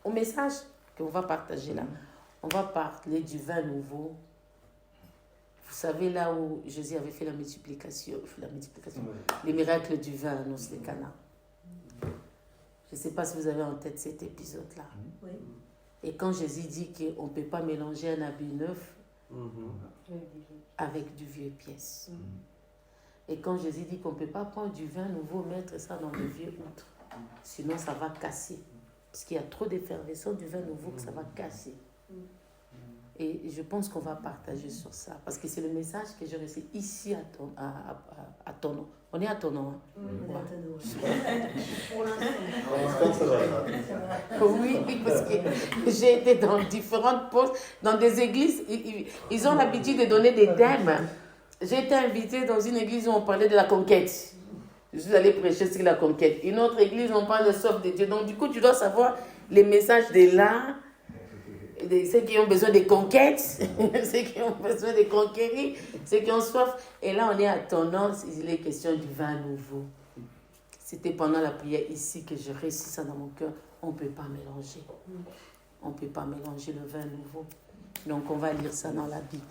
au message qu'on va partager là. On va parler du vin nouveau. Vous savez, là où Jésus avait fait la multiplication, les miracles du vin à Nos de Cana. Je ne sais pas si vous avez en tête cet épisode-là. Oui. Et quand Jésus dit qu'on ne peut pas mélanger un habit neuf avec du vieux pièce. Et quand Jésus dit qu'on ne peut pas prendre du vin nouveau, mettre ça dans le vieux outre, sinon ça va casser. Parce qu'il y a trop d'effervescence du vin nouveau que ça va casser. Et je pense qu'on va partager sur ça. Parce que c'est le message que j'ai reçu ici à Tonon. On est à Tonon. Hein? On est à Tonon. Pour l'instant. Oui, parce que j'ai été dans différentes postes, dans des églises. Ils ont l'habitude de donner des thèmes. J'ai été invitée dans une église où on parlait de la conquête. Je suis allée prêcher sur la conquête. Une autre église, on parle de l'œuvre de Dieu. Donc, du coup, tu dois savoir les messages de là, ceux qui ont besoin de conquêtes, ceux qui ont besoin de conquérir, ceux qui ont soif. Et là, on est à tendance, il est question du vin nouveau. C'était pendant la prière ici que j'ai reçu ça dans mon cœur. On ne peut pas mélanger. On ne peut pas mélanger le vin nouveau. Donc, on va lire ça dans la Bible.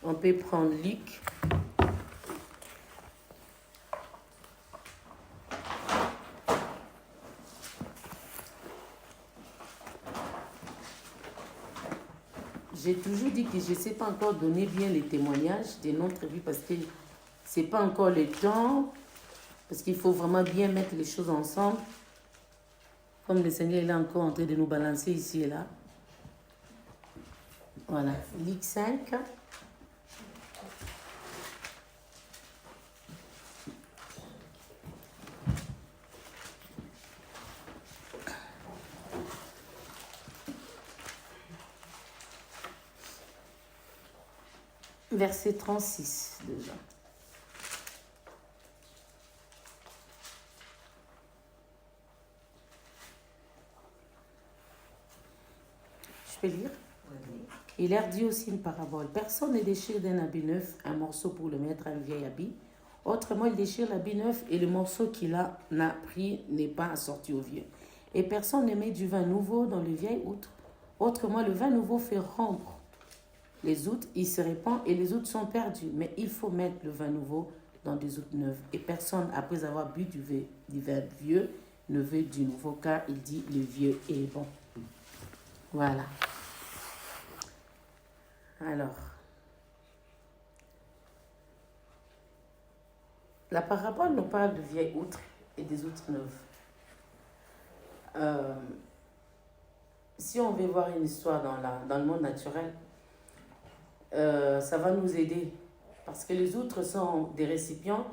On peut prendre Luc. J'ai toujours dit que je ne sais pas encore donner bien les témoignages de notre vie parce que ce n'est pas encore le temps, parce qu'il faut vraiment bien mettre les choses ensemble. Comme le Seigneur est encore en train de nous balancer ici et là. Voilà, Luc 5. Verset 36 déjà. Je peux lire? Il leur dit aussi une parabole. Personne ne déchire d'un habit neuf un morceau pour le mettre à un vieil habit. Autrement, il déchire l'habit neuf et le morceau qu'il a pris n'est pas assorti au vieux. Et personne ne met du vin nouveau dans le vieil outre. Autrement, le vin nouveau fait rompre les outres, il se répand et les outres sont perdus. Mais il faut mettre le vin nouveau dans des outres neuves. Et personne, après avoir bu du vin vieux, ne veut du nouveau, car il dit le vieux est bon. Voilà. Alors, la parabole nous parle de vieilles outres et des outres neuves. Si on veut voir une histoire dans le monde naturel, ça va nous aider. Parce que les outres sont des récipients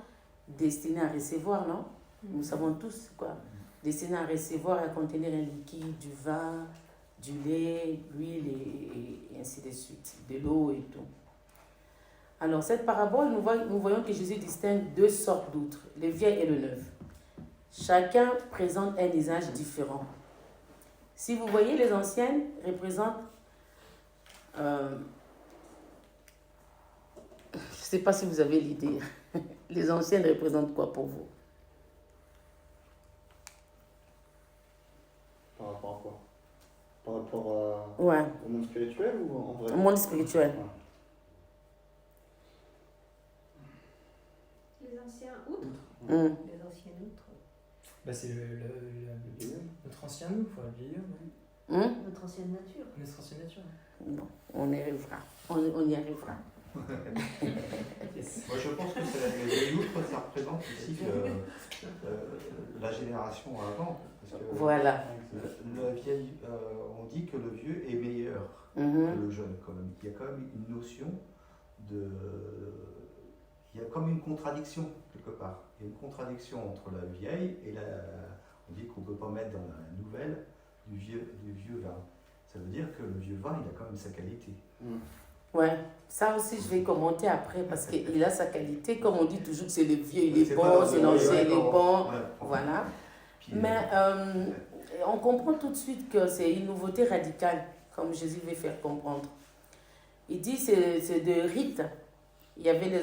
destinés à recevoir, non? Nous savons tous, quoi. Destinés à recevoir, à contenir un liquide, du vin, du lait, l'huile et ainsi de suite, de l'eau et tout. Alors, cette parabole, nous voyons que Jésus distingue deux sortes d'outres, le vieil et le neuf. Chacun présente un usage différent. Si vous voyez, les anciennes représentent... je ne sais pas si vous avez l'idée. Les anciennes représentent quoi pour vous? Par rapport à quoi? Par rapport au monde spirituel ou en vrai? Au monde spirituel. Les anciens outres. Les anciens outres. Bah c'est notre ancien nous, enfin le vieillard, Notre ancienne nature. Notre ancienne nature. Non, on y arrivera. On y arrivera. Moi je pense que c'est les vieilles outres, ça représente aussi la génération avant. Parce que voilà. Le vieil, on dit que le vieux est meilleur que le jeune quand même. Il y a quand même une notion de... Il y a comme une contradiction quelque part. Il y a une contradiction entre la vieille et la... On dit qu'on ne peut pas mettre dans la nouvelle du vieux vin. Ça veut dire que le vieux vin, il a quand même sa qualité. Ouais, ça aussi je vais commenter après parce qu'il a sa qualité. Comme on dit toujours que c'est le vieux, il est bon, c'est l'ancien, il est bon. Voilà. Mais on comprend tout de suite que c'est une nouveauté radicale, comme Jésus veut faire comprendre. Il dit c'est de rites. il y avait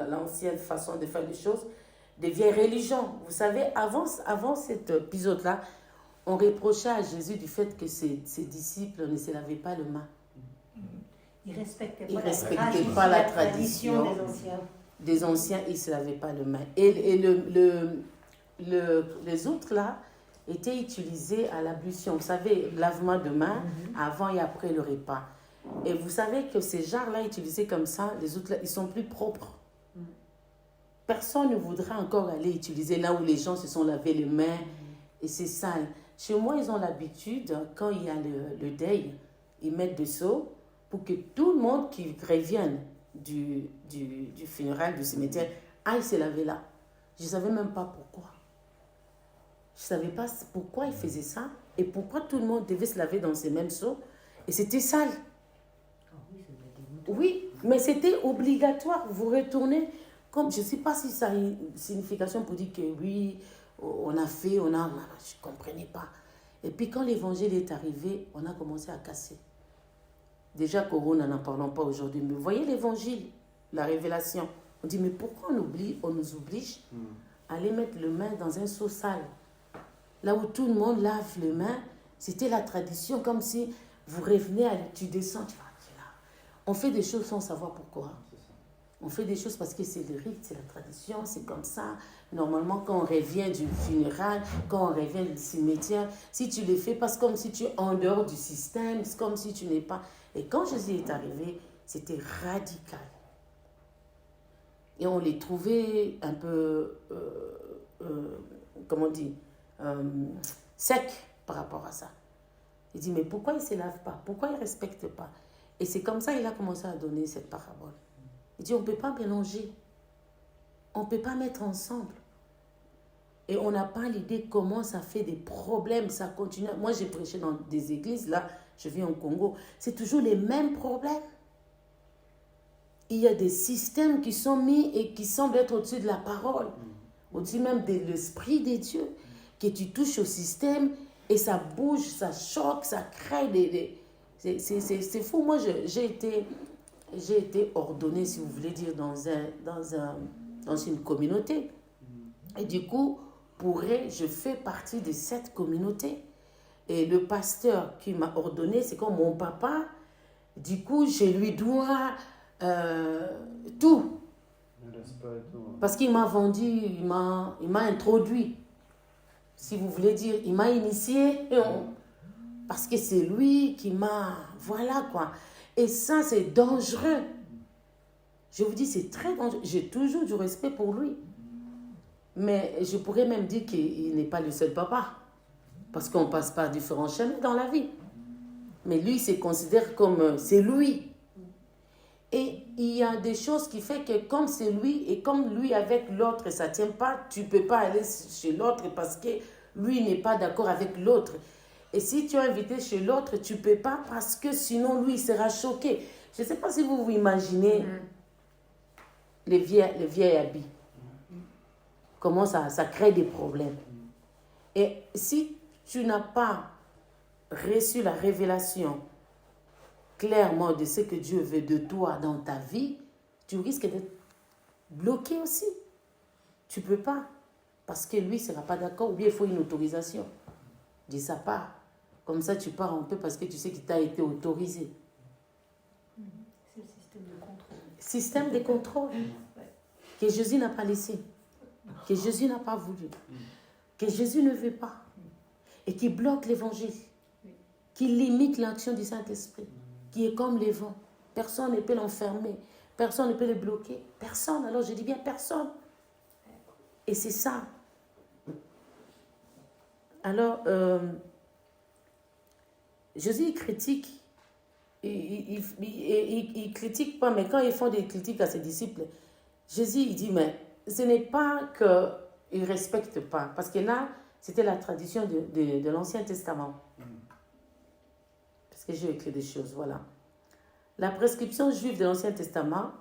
l'ancienne façon de faire les choses, des vieilles religions. Vous savez, avant cet épisode-là, on reprochait à Jésus du fait que ses disciples ne se lavaient pas les mains. Ils ne respectaient pas la tradition des anciens. Ils ne se lavaient pas les mains. Et les autres, là, étaient utilisés à l'ablution. Vous savez, lavement de mains avant et après le repas. Et vous savez que ces genres-là, utilisés comme ça, les autres, là, ils sont plus propres. Personne ne voudra encore aller utiliser là où les gens se sont lavés les mains et c'est sale. Chez moi, ils ont l'habitude, quand il y a le deuil, ils mettent des seaux pour que tout le monde qui revienne du funérail, du cimetière, aille se laver là. Je ne savais même pas pourquoi. Je ne savais pas pourquoi ils faisaient ça et pourquoi tout le monde devait se laver dans ces mêmes seaux. Et c'était sale. Oui, mais c'était obligatoire. Vous retournez, comme je ne sais pas si ça a une signification pour dire que oui, on a fait, je ne comprenais pas. Et puis quand l'évangile est arrivé, on a commencé à casser. Déjà, Corona, n'en parlons pas aujourd'hui, mais vous voyez l'évangile, la révélation. On dit, mais pourquoi on nous oblige à aller mettre les mains dans un seau sale? Là où tout le monde lave les mains, c'était la tradition, comme si vous revenez, tu descends, tu vas là. On fait des choses sans savoir pourquoi. On fait des choses parce que c'est le rite, c'est la tradition, c'est comme ça. Normalement, quand on revient du funérail, quand on revient du cimetière, si tu les fais, pas comme si tu es en dehors du système, c'est comme si tu n'es pas... Et quand Jésus est arrivé, c'était radical. Et on les trouvait un peu, comment on dit, secs par rapport à ça. Il dit, mais pourquoi ils ne se lavent pas? Pourquoi ils ne respectent pas? Et c'est comme ça qu'il a commencé à donner cette parabole. Il dit, on ne peut pas mélanger. On ne peut pas mettre ensemble. Et on n'a pas l'idée comment ça fait des problèmes, ça continue. Moi, j'ai prêché dans des églises, là, je vis au Congo. C'est toujours les mêmes problèmes. Il y a des systèmes qui sont mis et qui semblent être au-dessus de la parole, au-dessus même de l'esprit de Dieu, que tu touches au système et ça bouge, ça choque, ça crée des... C'est fou. Moi, j'ai été ordonnée, si vous voulez dire, dans une communauté. Et du coup, je fais partie de cette communauté. Et le pasteur qui m'a ordonné, c'est comme mon papa. Du coup, je lui dois tout. Parce qu'il m'a vendu, il m'a introduit. Si vous voulez dire, il m'a initié. Parce que c'est lui qui m'a... Voilà quoi. Et ça, c'est dangereux. Je vous dis, c'est très dangereux. J'ai toujours du respect pour lui. Mais je pourrais même dire qu'il n'est pas le seul papa. Parce qu'on passe par différents chemins dans la vie. Mais lui, il se considère comme... c'est lui. Et il y a des choses qui font que comme c'est lui, et comme lui avec l'autre, ça ne tient pas, tu ne peux pas aller chez l'autre parce que lui n'est pas d'accord avec l'autre. Et si tu es invité chez l'autre, tu ne peux pas parce que sinon lui, il sera choqué. Je ne sais pas si vous vous imaginez les vieilles habits. Comment ça crée des problèmes. Et si tu n'as pas reçu la révélation clairement de ce que Dieu veut de toi dans ta vie, tu risques d'être bloqué aussi. Tu ne peux pas. Parce que lui ne sera pas d'accord ou bien il faut une autorisation de sa part. Comme ça, tu pars un peu parce que tu sais qu'il t'a été autorisé. C'est le système de contrôle. Système de contrôle que Jésus n'a pas laissé, que Jésus n'a pas voulu, que Jésus ne veut pas et qui bloque l'évangile, qui limite l'action du Saint-Esprit, qui est comme les vents. Personne ne peut l'enfermer, personne ne peut le bloquer. Personne, alors je dis bien personne. Et c'est ça. Alors, Jésus, il critique. Il critique pas, mais quand ils font des critiques à ses disciples, Jésus, il dit, mais ce n'est pas qu'ils ne respectent pas. Parce que là, c'était la tradition de l'Ancien Testament. Parce que j'ai écrit des choses, voilà. La prescription juive de l'Ancien Testament,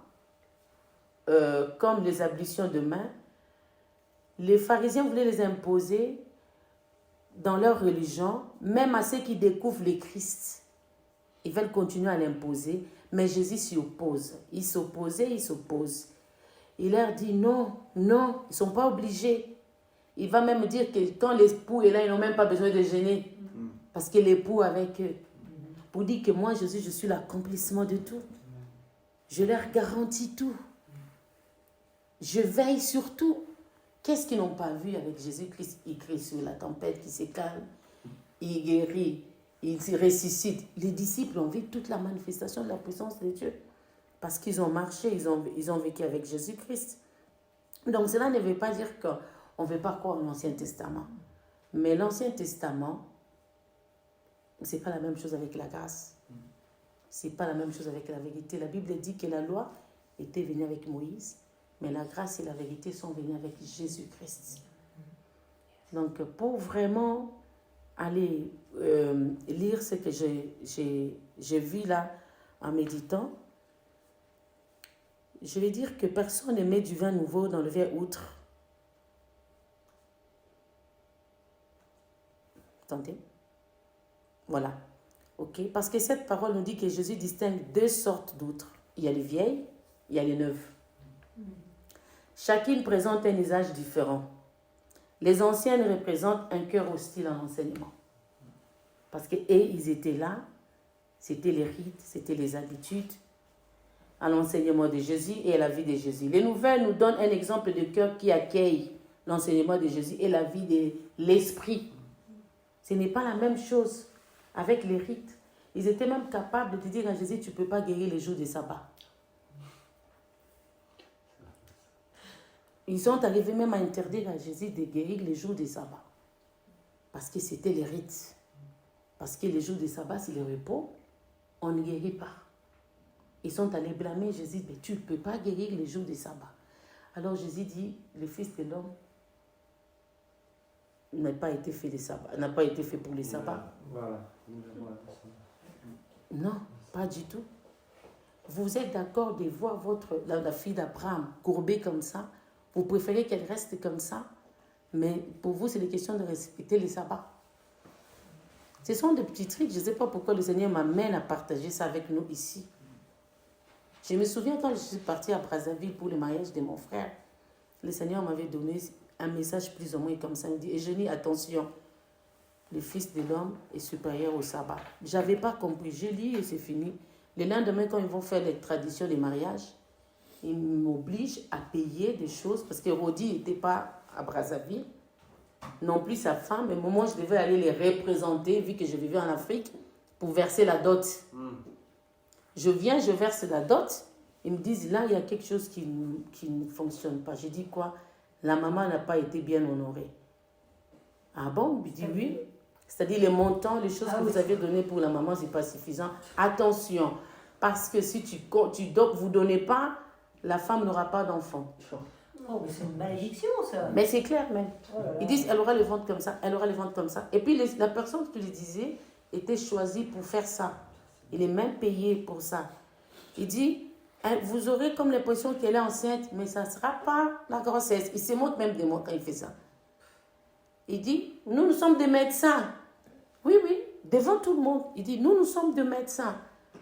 comme les ablutions de mains, les pharisiens voulaient les imposer dans leur religion, même à ceux qui découvrent le Christ. Ils veulent continuer à l'imposer Mais Jésus s'y oppose. Il s'opposait, il s'oppose. Il leur dit non, non, ils ne sont pas obligés. Il va même dire que quand l'époux est là, ils n'ont même pas besoin de gêner. Parce que l'époux avec eux. Pour dire que moi, Jésus, je suis l'accomplissement de tout. Je leur garantis tout. Je veille sur tout. Qu'est-ce qu'ils n'ont pas vu avec Jésus-Christ? Il crie sur la tempête qui se calme. Il guérit. Il se ressuscite. Les disciples ont vu toute la manifestation de la puissance de Dieu. Parce qu'ils ont marché, ils ont vécu avec Jésus-Christ. Donc cela ne veut pas dire qu'on ne veut pas croire l'Ancien Testament. Mais l'Ancien Testament, ce n'est pas la même chose avec la grâce. Ce n'est pas la même chose avec la vérité. La Bible dit que la loi était venue avec Moïse, mais la grâce et la vérité sont venues avec Jésus-Christ. Donc pour vraiment aller lire ce que j'ai vu là en méditant, je vais dire que personne ne met du vin nouveau dans le verre outre. Attendez. Voilà. Ok. Parce que cette parole nous dit que Jésus distingue deux sortes d'outres. Il y a les vieilles, il y a les neuves. Chacune présente un usage différent. Les anciennes représentent un cœur hostile à l'enseignement. Parce que ils étaient là, c'était les rites, c'était les habitudes, à l'enseignement de Jésus et à la vie de Jésus. Les nouvelles nous donnent un exemple de cœur qui accueille l'enseignement de Jésus et la vie de l'esprit. Ce n'est pas la même chose avec les rites. Ils étaient même capables de te dire à Jésus, tu ne peux pas guérir les jours de sabbat. Ils sont arrivés même à interdire à Jésus de guérir les jours de sabbat. Parce que c'était les rites. Parce que les jours de sabbat, c'est le repos, on ne guérit pas. Ils sont allés blâmer Jésus, mais tu ne peux pas guérir les jours de sabbat. Alors Jésus dit, le Fils de l'homme n'a pas été fait pour les sabbats. Voilà. Non, pas du tout. Vous êtes d'accord de voir la fille d'Abraham courbée comme ça? Vous préférez qu'elle reste comme ça? Mais pour vous, c'est une question de respecter les sabbats. Ce sont des petits trucs. Je ne sais pas pourquoi le Seigneur m'amène à partager ça avec nous ici. Je me souviens quand je suis partie à Brazzaville pour le mariage de mon frère, le Seigneur m'avait donné un message plus ou moins comme ça. Il me dit, Eugénie, attention, le Fils de l'homme est supérieur au sabbat. Je n'avais pas compris. J'ai lu et c'est fini. Le lendemain, quand ils vont faire les traditions des mariages, ils m'obligent à payer des choses parce que Rodi n'était pas à Brazzaville, non plus sa femme. Mais moi, je devais aller les représenter vu que je vivais en Afrique pour verser la dot. Je viens, je verse la dot. Ils me disent, là, il y a quelque chose qui ne fonctionne pas. Je dis quoi? La maman n'a pas été bien honorée. Ah bon? Il dit oui. C'est-à-dire les montants, les choses que vous avez données pour la maman, ce n'est pas suffisant. Attention, parce que si vous ne donnez pas, la femme n'aura pas d'enfant. Oh, mais c'est une malédiction, ça. Mais c'est clair, même. Ils disent, elle aura le ventre comme ça, elle aura le ventre comme ça. Et puis, la personne qui le disait était choisie pour faire ça. Il est même payé pour ça. Il dit, vous aurez comme l'impression qu'elle est enceinte, mais ça ne sera pas la grossesse. Il se moque même de moi quand il fait ça. Il dit, nous sommes des médecins. Oui, devant tout le monde. Il dit, nous sommes des médecins.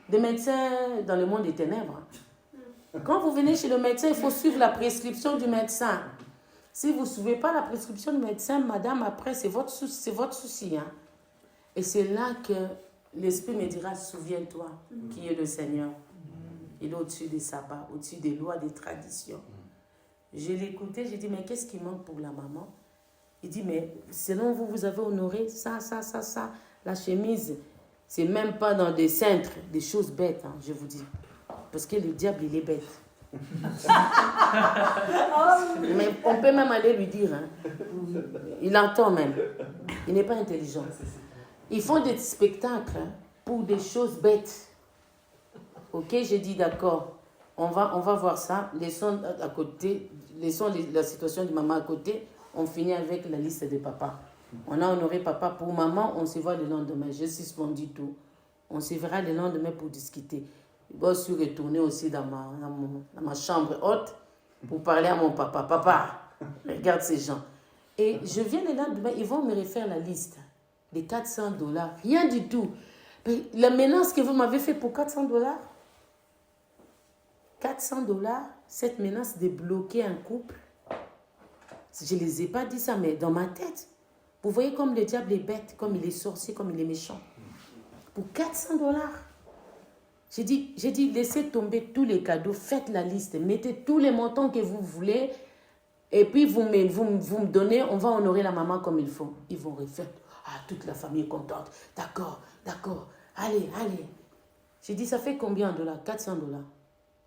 Des médecins dans le monde des ténèbres. Quand vous venez chez le médecin, il faut suivre la prescription du médecin. Si vous ne suivez pas la prescription du médecin, madame, après, c'est votre souci. Hein. Et c'est là que l'Esprit me dira, souviens-toi qui est le Seigneur. Il est au-dessus des sabbats, au-dessus des lois, des traditions. Je l'ai écouté, j'ai dit, mais qu'est-ce qui manque pour la maman? Il dit, mais selon vous, vous avez honoré ça. La chemise, c'est même pas dans des cintres, des choses bêtes, hein, je vous dis. Parce que le diable, il est bête. Mais on peut même aller lui dire. Hein. Il entend même. Il n'est pas intelligent. Ils font des spectacles pour des choses bêtes. Ok, j'ai dit d'accord. On va voir ça. Laissons à côté. Laissons la situation de maman à côté. On finit avec la liste de papa. On a honoré papa pour maman. On se voit le lendemain. J'ai suspendu tout. On se verra le lendemain pour discuter. Je suis retournée aussi dans ma chambre haute pour parler à mon papa. Papa, regarde ces gens. Et je viens le lendemain, ils vont me refaire la liste des $400. Rien du tout. Mais la menace que vous m'avez fait pour $400, $400, cette menace de bloquer un couple. Je ne les ai pas dit ça, mais dans ma tête, vous voyez comme le diable est bête, comme il est sorcier, comme il est méchant. Pour $400. J'ai dit, laissez tomber tous les cadeaux, faites la liste, mettez tous les montants que vous voulez, et puis vous me donnez, on va honorer la maman comme il faut. Ils vont refaire. Ah, toute la famille est contente. D'accord, allez. J'ai dit, ça fait combien de dollars? $400.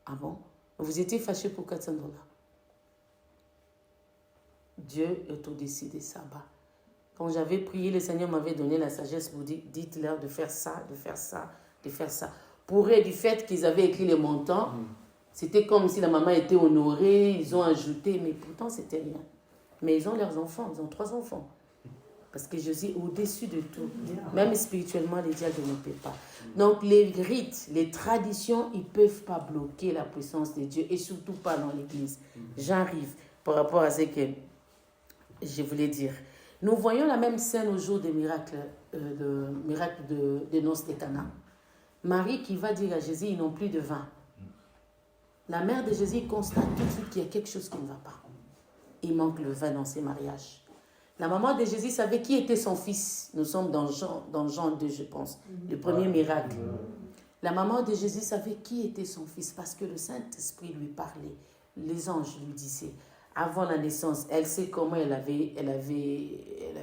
Ah bon? Vous étiez fâchés pour $400. Dieu est au-dessus des sabbats. Quand j'avais prié, le Seigneur m'avait donné la sagesse pour dire, dites-leur de faire ça, de faire ça, de faire ça. Pour eux, du fait qu'ils avaient écrit les montants, c'était comme si la maman était honorée, ils ont ajouté, mais pourtant c'était rien. Mais ils ont leurs enfants, ils ont 3 enfants. Parce que Jésus est au-dessus de tout. Même spirituellement, les diables ne peut pas. Donc les rites, les traditions, ils ne peuvent pas bloquer la puissance de Dieu, et surtout pas dans l'église. J'arrive par rapport à ce que je voulais dire. Nous voyons la même scène au jour des miracles, de noces de Cana. Marie qui va dire à Jésus, ils n'ont plus de vin. La mère de Jésus constate tout de suite qu'il y a quelque chose qui ne va pas. Il manque le vin dans ses mariages. La maman de Jésus savait qui était son fils. Nous sommes dans Jean 2, je pense, le premier miracle. La maman de Jésus savait qui était son fils parce que le Saint-Esprit lui parlait. Les anges lui disaient. Avant la naissance, elle sait comment elle avait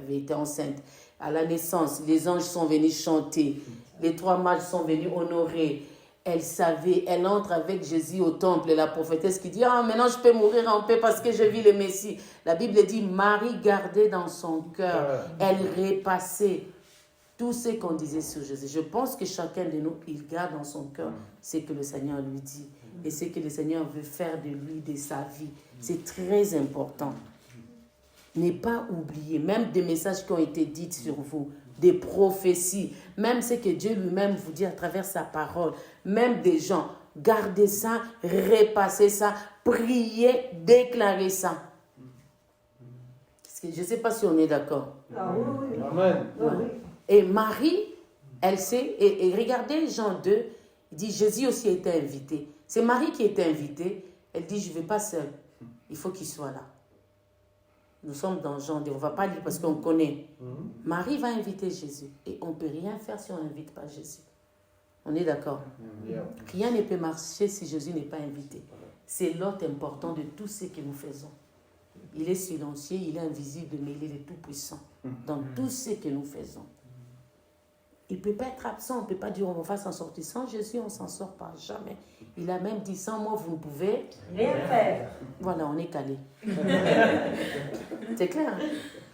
été enceinte. À la naissance, les anges sont venus chanter. Les 3 mages sont venus honorer. Elle savait, elle entre avec Jésus au temple. Et la prophétesse qui dit, ah, maintenant je peux mourir en paix parce que je vis le Messie. La Bible dit, Marie gardait dans son cœur. Elle repassait tout ce qu'on disait sur Jésus. Je pense que chacun de nous, il garde dans son cœur ce que le Seigneur lui dit. Et ce que le Seigneur veut faire de lui, de sa vie. C'est très important. Ne pas oublier, même des messages qui ont été dits sur vous, des prophéties, même ce que Dieu lui-même vous dit à travers sa parole, même des gens, gardez ça, repassez ça, priez, déclarez ça. Je ne sais pas si on est d'accord. Ah oui. Amen. Oui. Et Marie, elle sait, et regardez Jean 2, il dit, Jésus aussi était invité. C'est Marie qui était invitée. Elle dit, je ne vais pas seule. Il faut qu'il soit là. Nous sommes dans Jean 2. On ne va pas lire parce qu'on connaît. Marie va inviter Jésus. Et on ne peut rien faire si on n'invite pas Jésus. On est d'accord? Rien ne peut marcher si Jésus n'est pas invité. C'est l'hôte important de tout ce que nous faisons. Il est silencieux, il est invisible, mais il est le tout-puissant dans tout ce que nous faisons. Il ne peut pas être absent, on ne peut pas dire on va s'en sortir. Sans Jésus, on ne s'en sort pas, jamais. Il a même dit, sans moi, vous ne pouvez rien faire. Voilà, on est calé. C'est clair, hein?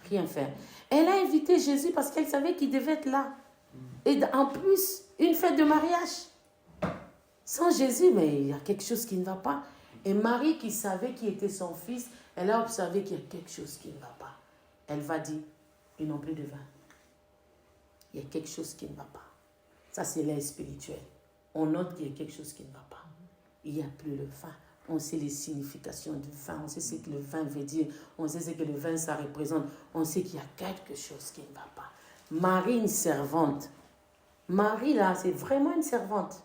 Rien faire. Elle a invité Jésus parce qu'elle savait qu'il devait être là. Et en plus, une fête de mariage. Sans Jésus, mais il y a quelque chose qui ne va pas. Et Marie, qui savait qui était son fils, elle a observé qu'il y a quelque chose qui ne va pas. Elle va dire, ils n'ont plus de vin. Il y a quelque chose qui ne va pas. Ça, c'est l'air spirituel. On note qu'il y a quelque chose qui ne va pas. Il n'y a plus le vin. On sait les significations du vin. On sait ce que le vin veut dire. On sait ce que le vin, ça représente. On sait qu'il y a quelque chose qui ne va pas. Marie, une servante. Marie, là, c'est vraiment une servante.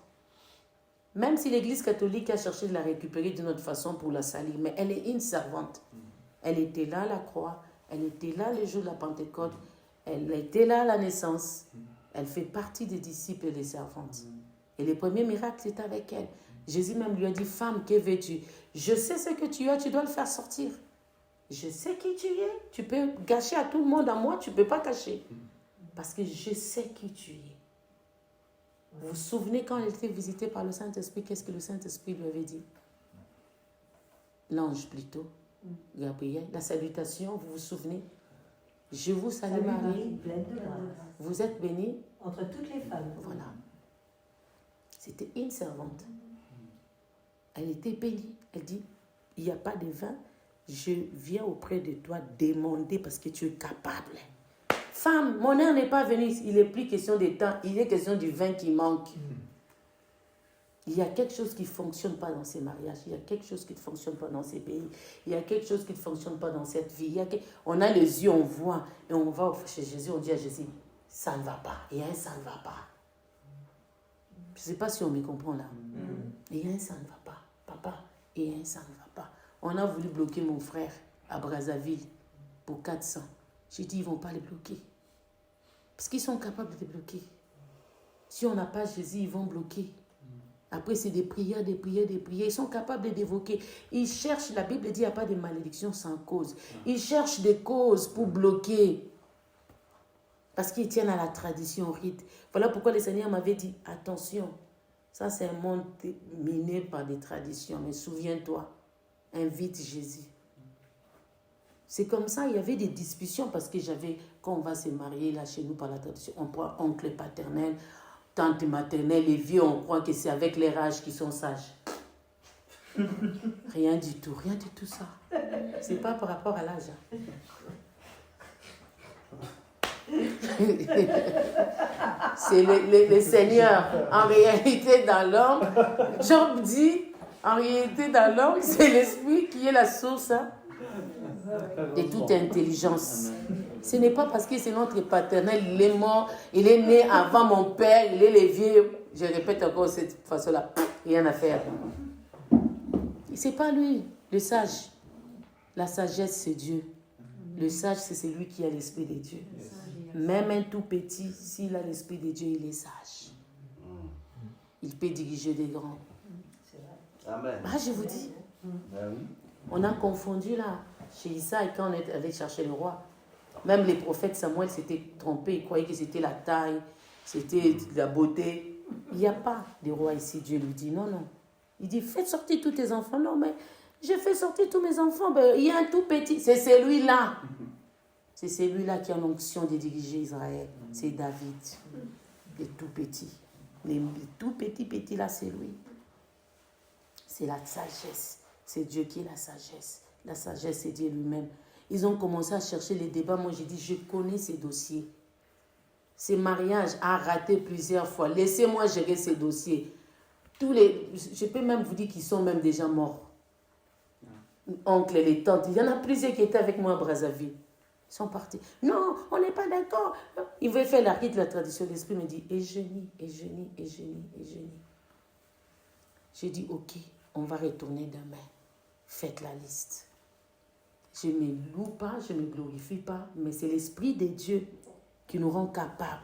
Même si l'Église catholique a cherché de la récupérer d'une autre façon pour la salir, mais elle est une servante. Elle était là à la croix. Elle était là le jour de la Pentecôte. Elle était là à la naissance. Elle fait partie des disciples et des servantes. Et les premiers miracles, c'est avec elle. Jésus même lui a dit, femme, que veux-tu? Je sais ce que tu as, tu dois le faire sortir. Je sais qui tu es. Tu peux gâcher à tout le monde, à moi, tu ne peux pas cacher. Parce que je sais qui tu es. Vous vous souvenez quand elle était visitée par le Saint-Esprit, qu'est-ce que le Saint-Esprit lui avait dit? L'ange plutôt, Gabriel, la salutation, vous vous souvenez? Je vous salue Marie, pleine de grâce. Vous êtes bénie entre toutes les femmes. Voilà. C'était une servante. Elle était bénie. Elle dit, il n'y a pas de vin, je viens auprès de toi demander parce que tu es capable. Femme, mon heure n'est pas venue. Il n'est plus question de temps, il est question du vin qui manque. Il y a quelque chose qui ne fonctionne pas dans ces mariages. Il y a quelque chose qui ne fonctionne pas dans ces pays. Il y a quelque chose qui ne fonctionne pas dans cette vie. On a les yeux, on voit. Et on va chez Jésus, on dit à Jésus, ça ne va pas. Il y a un ça ne va pas. Je ne sais pas si on me comprend là. Il y a un ça ne va pas. Papa, Et ça ne va pas. On a voulu bloquer mon frère à Brazzaville pour 400. J'ai dit, ils ne vont pas les bloquer. Parce qu'ils sont capables de les bloquer. Si on n'a pas Jésus, ils vont bloquer. Après, c'est des prières, des prières, des prières. Ils sont capables de d'évoquer. Ils cherchent, la Bible dit, il n'y a pas de malédiction sans cause. Ils cherchent des causes pour bloquer. Parce qu'ils tiennent à la tradition, au rite. Voilà pourquoi le Seigneur m'avait dit, attention, ça c'est un monde miné par des traditions. Mais souviens-toi, invite Jésus. C'est comme ça, il y avait des discussions parce que quand on va se marier là chez nous par la tradition, on prend oncle paternel, tante maternelle, les vieux, on croit que c'est avec les rages qui sont sages. Rien du tout ça. C'est pas par rapport à l'âge. C'est le Seigneur. En réalité, dans l'homme, Job dit, en réalité, dans l'homme, c'est l'esprit qui est la source de toute intelligence. Ce n'est pas parce que c'est notre paternel, il est mort, il est né avant mon père, il est les vieux. Je répète encore cette façon-là, rien à faire. C'est pas lui, le sage. La sagesse, c'est Dieu. Le sage, c'est celui qui a l'esprit de Dieu. Même un tout petit, s'il a l'esprit de Dieu, il est sage. Il peut diriger des grands. Amen. Ah, je vous dis. On a confondu là, chez Isaïe, quand on est allé chercher le roi. Même les prophètes Samuel s'étaient trompés. Ils croyaient que c'était la taille, c'était la beauté. Il n'y a pas de roi ici. Dieu lui dit non, non. Il dit, faites sortir tous tes enfants. Non, mais j'ai fait sortir tous mes enfants. Ben, il y a un tout petit. C'est celui-là. C'est celui-là qui a l'onction de diriger Israël. C'est David. Les tout petits. Les tout petits là, c'est lui. C'est la sagesse. C'est Dieu qui est la sagesse. La sagesse, c'est Dieu lui-même. Ils ont commencé à chercher les débats. Moi, j'ai dit, je connais ces dossiers. Ces mariages a raté plusieurs fois. Laissez-moi gérer ces dossiers. Je peux même vous dire qu'ils sont même déjà morts. Oncle et les tantes. Il y en a plusieurs qui étaient avec moi à Brazzaville. Ils sont partis. Non, on n'est pas d'accord. Ils veulent faire la rite, la tradition. L'esprit me dit, et je nie. J'ai dit, ok, on va retourner demain. Faites la liste. Je ne me loue pas, je ne me glorifie pas, mais c'est l'Esprit de Dieu qui nous rend capables.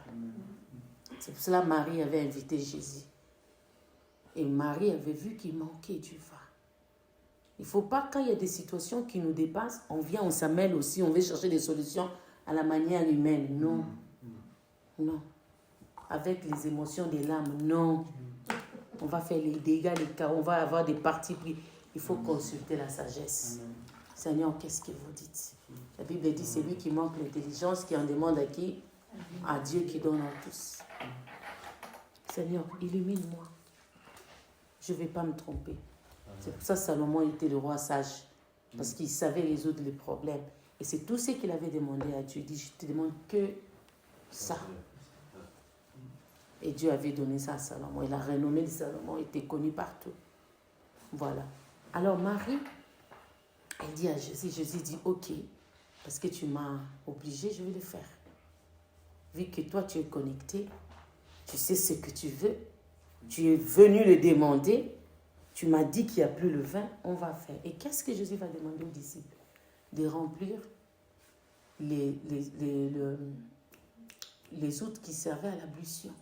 C'est pour cela que Marie avait invité Jésus. Et Marie avait vu qu'il manquait du vin. Il ne faut pas, quand il y a des situations qui nous dépassent, on vient, on s'amène aussi, on veut chercher des solutions à la manière humaine. Non. Non. Avec les émotions des larmes, non. On va faire les dégâts, les cas, on va avoir des partis pris. Il faut consulter la sagesse. Seigneur, qu'est-ce que vous dites? La Bible dit, c'est lui qui manque l'intelligence, qui en demande à qui? À Dieu qui donne à tous. Seigneur, illumine-moi. Je ne vais pas me tromper. C'est pour ça que Salomon était le roi sage. Parce qu'il savait résoudre les problèmes. Et c'est tout ce qu'il avait demandé à Dieu. Il dit, je te demande que ça. Et Dieu avait donné ça à Salomon. Et la renommée de Salomon était connue partout. Voilà. Alors Marie, elle dit à Jésus, Jésus dit, ok, parce que tu m'as obligé, je vais le faire. Vu que toi tu es connecté, tu sais ce que tu veux, tu es venu le demander, tu m'as dit qu'il n'y a plus le vin, on va faire. Et qu'est-ce que Jésus va demander aux disciples? De remplir les autres qui servaient à l'ablution.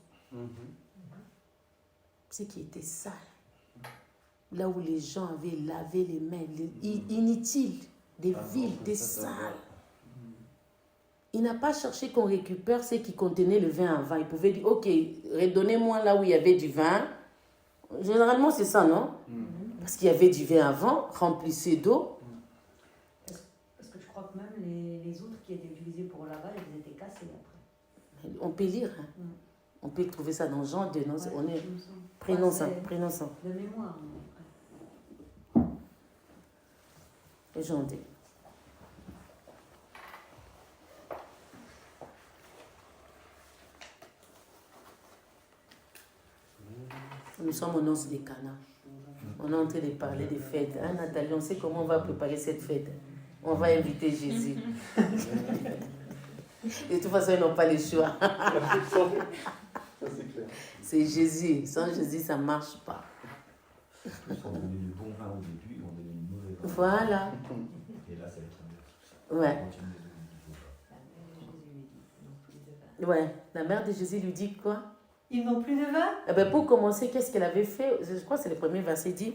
Ce qui était sale. Là où les gens avaient lavé les mains, inutiles, des villes, des salles. Il n'a pas cherché qu'on récupère ce qui contenait le vin avant. Il pouvait dire, ok, redonnez-moi là où il y avait du vin. Généralement, c'est ça, non? Parce qu'il y avait du vin avant, remplissez d'eau. Parce que je crois que même les outres qui étaient utilisées pour laver, elles étaient cassées après. On peut lire. Hein. On peut trouver ça dans Jean 2. Non? On est... Prenons ça. De mémoire. Jean 2. Nous sommes au noces des Cana. On est en train de parler des fêtes. Hein, Nathalie, on sait comment on va préparer cette fête. On va inviter Jésus. De toute façon, ils n'ont pas le choix. C'est Jésus. Sans Jésus, ça ne marche pas. On a donné du bon vin au début, Voilà. Et là, ça va être Ouais. Ouais. La mère de Jésus lui dit quoi? Ils n'ont plus de vin? Eh ben, pour commencer, qu'est-ce qu'elle avait fait? Je crois que c'est le premier verset dit.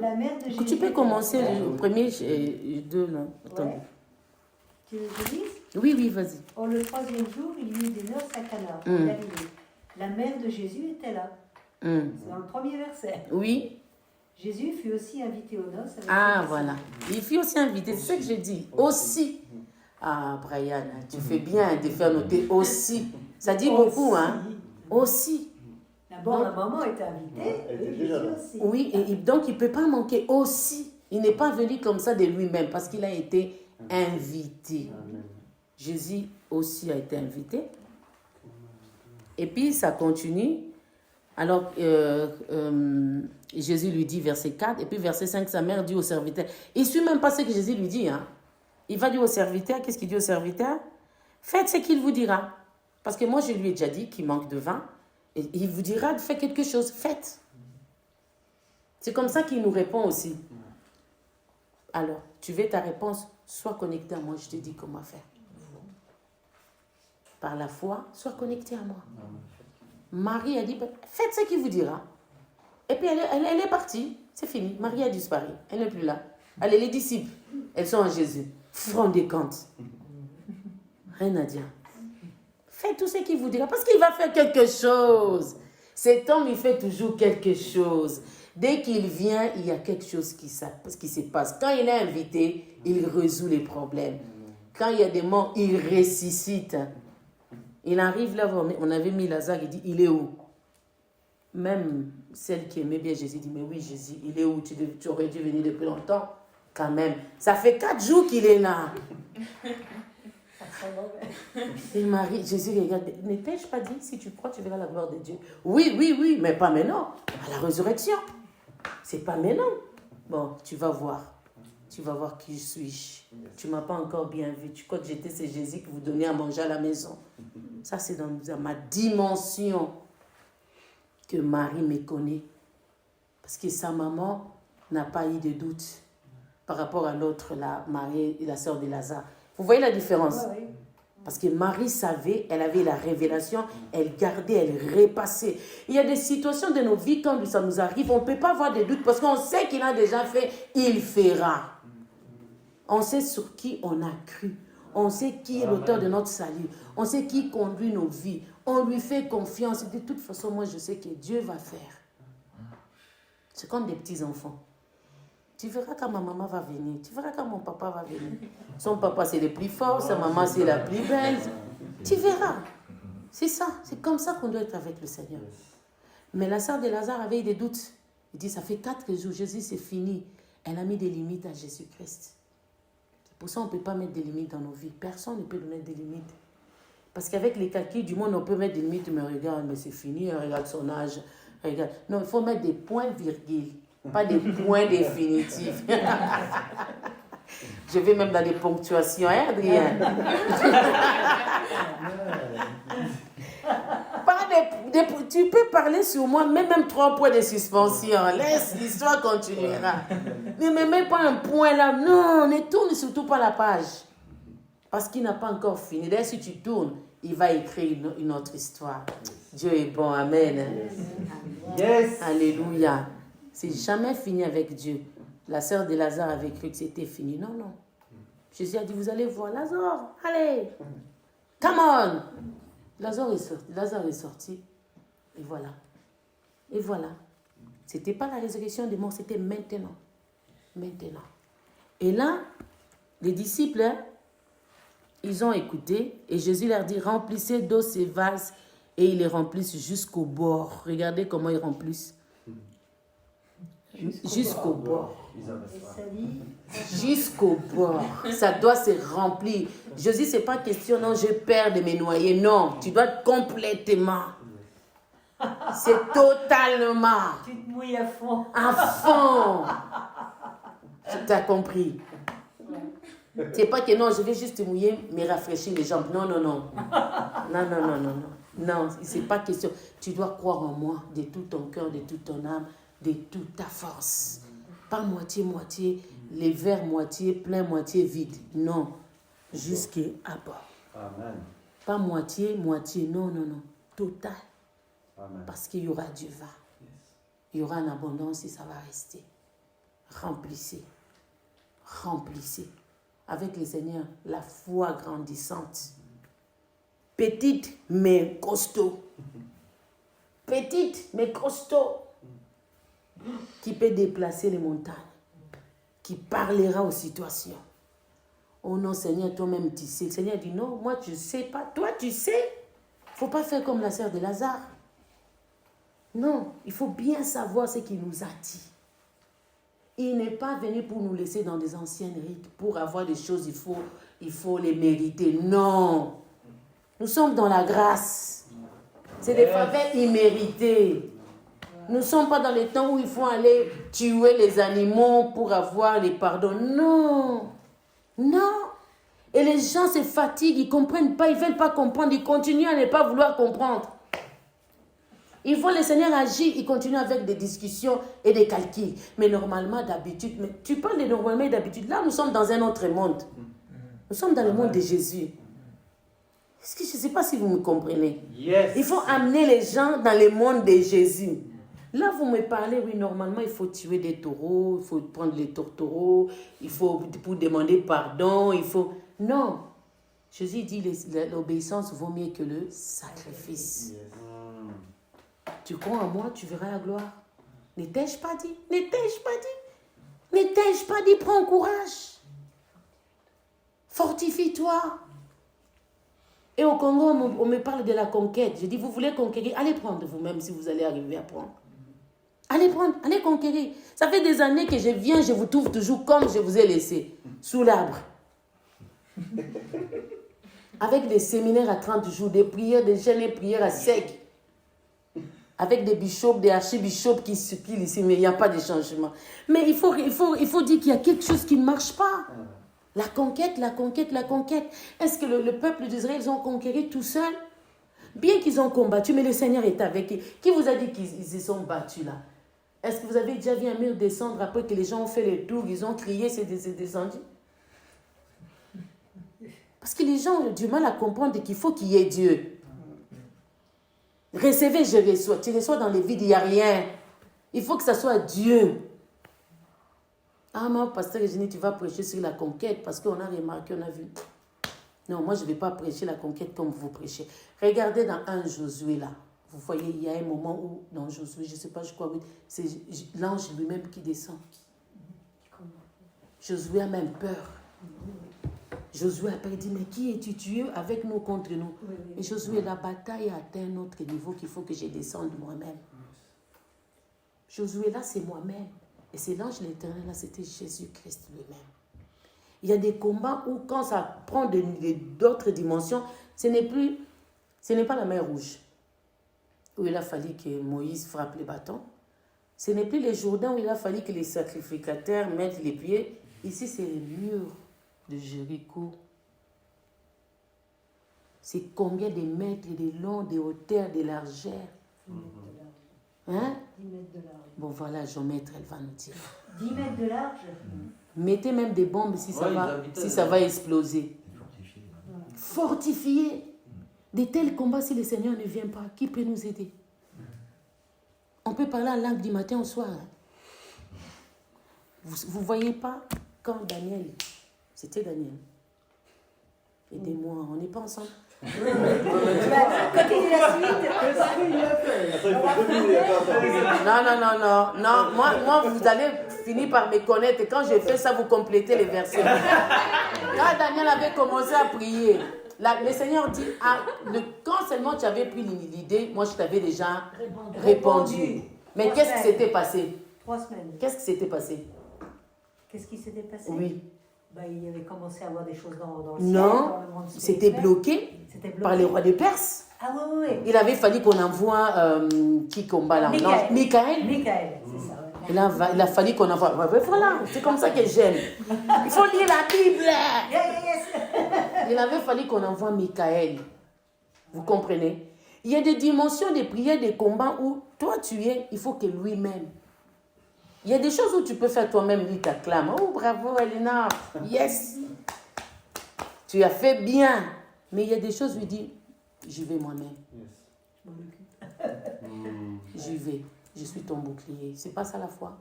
La mère de Jésus. Tu peux commencer le premier deux, là. Attends. Ouais. Tu veux que je dise? Oui, oui, vas-y. Or, le 3e jour, il y eut des noces à Cana, en Galilée. La mère de Jésus était là. C'est dans le premier verset. Oui. Jésus fut aussi invité aux noces. Avec Ah, voilà. Il fut aussi invité. C'est ce que j'ai dit. Aussi. Ah, Brian, tu fais bien de faire noter aussi. Ça dit beaucoup, hein? Aussi. D'abord, la maman était invitée. Elle était Et déjà Jésus là. aussi. Oui, et donc il ne peut pas manquer aussi. Il n'est pas venu comme ça de lui-même parce qu'il a été invité. Amen. Jésus aussi a été invité. Et puis ça continue. Alors, Jésus lui dit, verset 4, et puis verset 5, sa mère dit au serviteur. Il ne suit même pas ce que Jésus lui dit. Hein. Il va dire au serviteur, qu'est-ce qu'il dit au serviteur? Faites ce qu'il vous dira. Parce que moi, je lui ai déjà dit qu'il manque de vin. Et il vous dira de faire quelque chose. Faites. C'est comme ça qu'il nous répond aussi. Alors, tu veux ta réponse? Sois connecté à moi, je te dis comment faire. Par la foi, sois connecté à moi. Marie a dit, faites ce qu'il vous dira. Et puis elle est partie. C'est fini. Marie a disparu. Elle n'est plus là. Allez, les disciples, elles sont en Jésus. Front des comptes. Rien à dire. Faites tout ce qu'il vous dira. Parce qu'il va faire quelque chose. Cet homme, il fait toujours quelque chose. Dès qu'il vient, il y a quelque chose qui se passe. Quand il est invité, il résout les problèmes. Quand il y a des morts, il ressuscite. Il arrive là, on avait mis Lazare, il dit, il est où? Même celle qui aimait bien Jésus dit, mais oui Jésus, il est où? Tu aurais dû venir depuis longtemps. Quand même. Ça fait 4 jours qu'il est là. Et Marie, Jésus regarde, ne t'ai-je pas dit, si tu crois, tu verras la gloire de Dieu? Oui, oui, oui, mais pas maintenant. À la résurrection. C'est pas maintenant. Bon, tu vas voir. Tu vas voir qui je suis. Tu ne m'as pas encore bien vu. Tu crois que j'étais ce Jésus que vous donnez à manger à la maison. Ça, c'est dans ma dimension que Marie me connaît. Parce que sa maman n'a pas eu de doute par rapport à l'autre, la Marie et la sœur de Lazare. Vous voyez la différence? Oui. Parce que Marie savait, elle avait la révélation, elle gardait, elle repassait. Il y a des situations de nos vies, quand ça nous arrive, on ne peut pas avoir de doute parce qu'on sait qu'il a déjà fait, il fera. On sait sur qui on a cru. On sait qui est l'auteur de notre salut. On sait qui conduit nos vies. On lui fait confiance. De toute façon, moi, je sais que Dieu va faire. C'est comme des petits-enfants. Tu verras quand ma maman va venir. Tu verras quand mon papa va venir. Son papa, c'est le plus fort. Sa maman, c'est la plus belle. Tu verras. C'est ça. C'est comme ça qu'on doit être avec le Seigneur. Mais la sœur de Lazare avait des doutes. Il dit, ça fait 4 jours. Jésus, c'est fini. Elle a mis des limites à Jésus-Christ. Pour ça, on ne peut pas mettre des limites dans nos vies. Personne ne peut nous mettre des limites. Parce qu'avec les calculs du monde, on peut mettre des limites. Mais regarde, mais c'est fini. Regarde son âge. Regarde. Non, il faut mettre des points virgules. Pas des points définitifs. Je vais même dans des ponctuations, hein, Adrien? Tu peux parler sur moi, mais même 3 points de suspension. Laisse, l'histoire continuera. Ne me mets pas un point là. Non, ne tourne surtout pas la page. Parce qu'il n'a pas encore fini. D'ailleurs, si tu tournes, il va écrire une autre histoire. Dieu est bon, amen. Yes. Alléluia. C'est jamais fini avec Dieu. La sœur de Lazare avait cru que c'était fini. Non, non. Jésus a dit, vous allez voir Lazare. Allez. Come on. Lazare est sorti. Et voilà. Et voilà. Ce n'était pas la résurrection des morts, c'était maintenant. Maintenant. Et là, les disciples, ils ont écouté. Et Jésus leur dit, remplissez d'eau ces vases. Et ils les remplissent jusqu'au bord. Regardez comment ils remplissent. Jusqu'au bord. Jusqu'au bord. Ça doit se remplir. Jésus, ce n'est pas question, non, j'ai peur de me noyer. Non, tu dois complètement. C'est totalement. Tu te mouilles à fond. À fond. Tu as compris. C'est pas que non, je vais juste te mouiller, mais rafraîchir les jambes. Non, non, non. Non, non, non, non, non. Non, c'est pas question. Tu dois croire en moi de tout ton cœur, de toute ton âme, de toute ta force. Pas moitié-moitié, les verres moitié plein, moitié vide. Non, jusqu'à bord. Amen. Pas moitié-moitié, non. Total. Amen. Parce qu'il y aura du vin. Il y aura une abondance et ça va rester. Remplissez. Avec le Seigneur, la foi grandissante. Petite mais costaud. Petite mais costaud. Qui peut déplacer les montagnes. Qui parlera aux situations. Oh non, Seigneur, toi-même tu sais. Le Seigneur dit non, moi je ne sais pas. Toi tu sais. Il ne faut pas faire comme la sœur de Lazare. Non, il faut bien savoir ce qu'il nous a dit. Il n'est pas venu pour nous laisser dans des anciennes rites. Pour avoir des choses, il faut les mériter. Non. Nous sommes dans la grâce. C'est des faveurs imméritées. Nous ne sommes pas dans les temps où il faut aller tuer les animaux pour avoir les pardons. Non. Et les gens se fatiguent, ils ne comprennent pas, ils ne veulent pas comprendre, ils continuent à ne pas vouloir comprendre. Ils voient le Seigneur agir, ils continuent avec des discussions et des calculs. Mais normalement, d'habitude, mais tu parles de normalement et d'habitude. Là, nous sommes dans un autre monde. Nous sommes dans le monde de Jésus. Est-ce que je ne sais pas si vous me comprenez? Yes. Il faut amener les gens dans le monde de Jésus. Là, vous me parlez, oui, normalement, il faut tuer des taureaux, il faut prendre les tourtereaux, il faut pour demander pardon, il faut... Non. Jésus dit, l'obéissance vaut mieux que le sacrifice. Yes. Tu crois en moi, tu verras la gloire. Ne t'ai-je pas dit? Ne t'ai-je pas dit? Prends courage. Fortifie-toi. Et au Congo, on me parle de la conquête. Je dis, vous voulez conquérir? Allez prendre vous-même si vous allez arriver à prendre. Allez prendre, allez conquérir. Ça fait des années que je viens, je vous trouve toujours comme je vous ai laissé, sous l'arbre. Avec des séminaires à 30 jours, des prières, des jeûnes et prières à sec. Avec des bishops, des archibishops qui suppilent ici, mais il n'y a pas de changement. Mais il faut dire qu'il y a quelque chose qui ne marche pas. La conquête. Est-ce que le peuple d'Israël, ils ont conquéri tout seul? Bien qu'ils ont combattu, mais le Seigneur est avec eux. Qui vous a dit qu'ils se sont battus là? Est-ce que vous avez déjà vu un mur descendre après que les gens ont fait le tour, ils ont crié, c'est descendu? Parce que les gens ont du mal à comprendre qu'il faut qu'il y ait Dieu. Recevez, je reçois. Tu reçois dans les vides, il n'y a rien. Il faut que ça soit Dieu. Ah non, pasteur Eugénie, tu vas prêcher sur la conquête parce qu'on a remarqué, on a vu. Non, moi je ne vais pas prêcher la conquête comme vous prêchez. Regardez dans 1 Josué là. Vous voyez, il y a un moment où, dans Josué, je ne sais pas, je crois, oui, c'est l'ange lui-même qui descend. Josué a même peur. Josué après dit, mais qui es-tu? Tu es avec nous contre nous. Et Josué, la bataille a atteint un autre niveau qu'il faut que je descende moi-même. Josué là, c'est moi-même. Et c'est l'ange de l'Éternel là, c'était Jésus-Christ lui-même. Il y a des combats où quand ça prend d'autres dimensions, ce n'est pas la mer Rouge, où il a fallu que Moïse frappe les bâtons. Ce n'est plus le Jourdain où il a fallu que les sacrificateurs mettent les pieds. Ici, c'est les murs de Jéricho. C'est combien de mètres de long, de hauteur, de largeur? 10 Hein? 10 mètres de large. Bon, voilà, Jean-Maître, elle va nous dire. 10 mètres de large? Mettez même des bombes si ça va exploser. Fortifier. De tels combats, si le Seigneur ne vient pas, qui peut nous aider? On peut parler en langue du matin au soir. Vous ne voyez pas quand Daniel, c'était Daniel. Aidez-moi, on n'est pas ensemble. Quand il est la suite. Non. Moi, vous allez finir par me connaître. Et quand je fais ça, vous complétez les versets. Quand Daniel avait commencé à prier, le Seigneur dit, quand seulement tu avais pris l'idée, moi je t'avais déjà répondu. Mais qu'est-ce qui s'était passé? 3 semaines. Qu'est-ce qui s'était passé? Qu'est-ce qui s'était passé? Oui. Il avait commencé à avoir des choses dans le ciel, non, dans le monde c'était bloqué par les rois de Perse. Ah oui. Il avait fallu qu'on envoie qui combat là? Michaël, c'est ça. Il a fallu qu'on envoie. Voilà, c'est comme ça que j'aime. Il faut lire la Bible. Il avait fallu qu'on envoie Michaël. Vous comprenez? Il y a des dimensions de prière, des combats où toi tu es, il faut que lui-même Il y a des choses où tu peux faire toi-même, lui t'acclame. Oh, bravo, Elena. Yes. Tu as fait bien. Mais il y a des choses où il dit, j'y vais moi-même. J'y vais. Je suis ton bouclier. C'est pas ça la foi.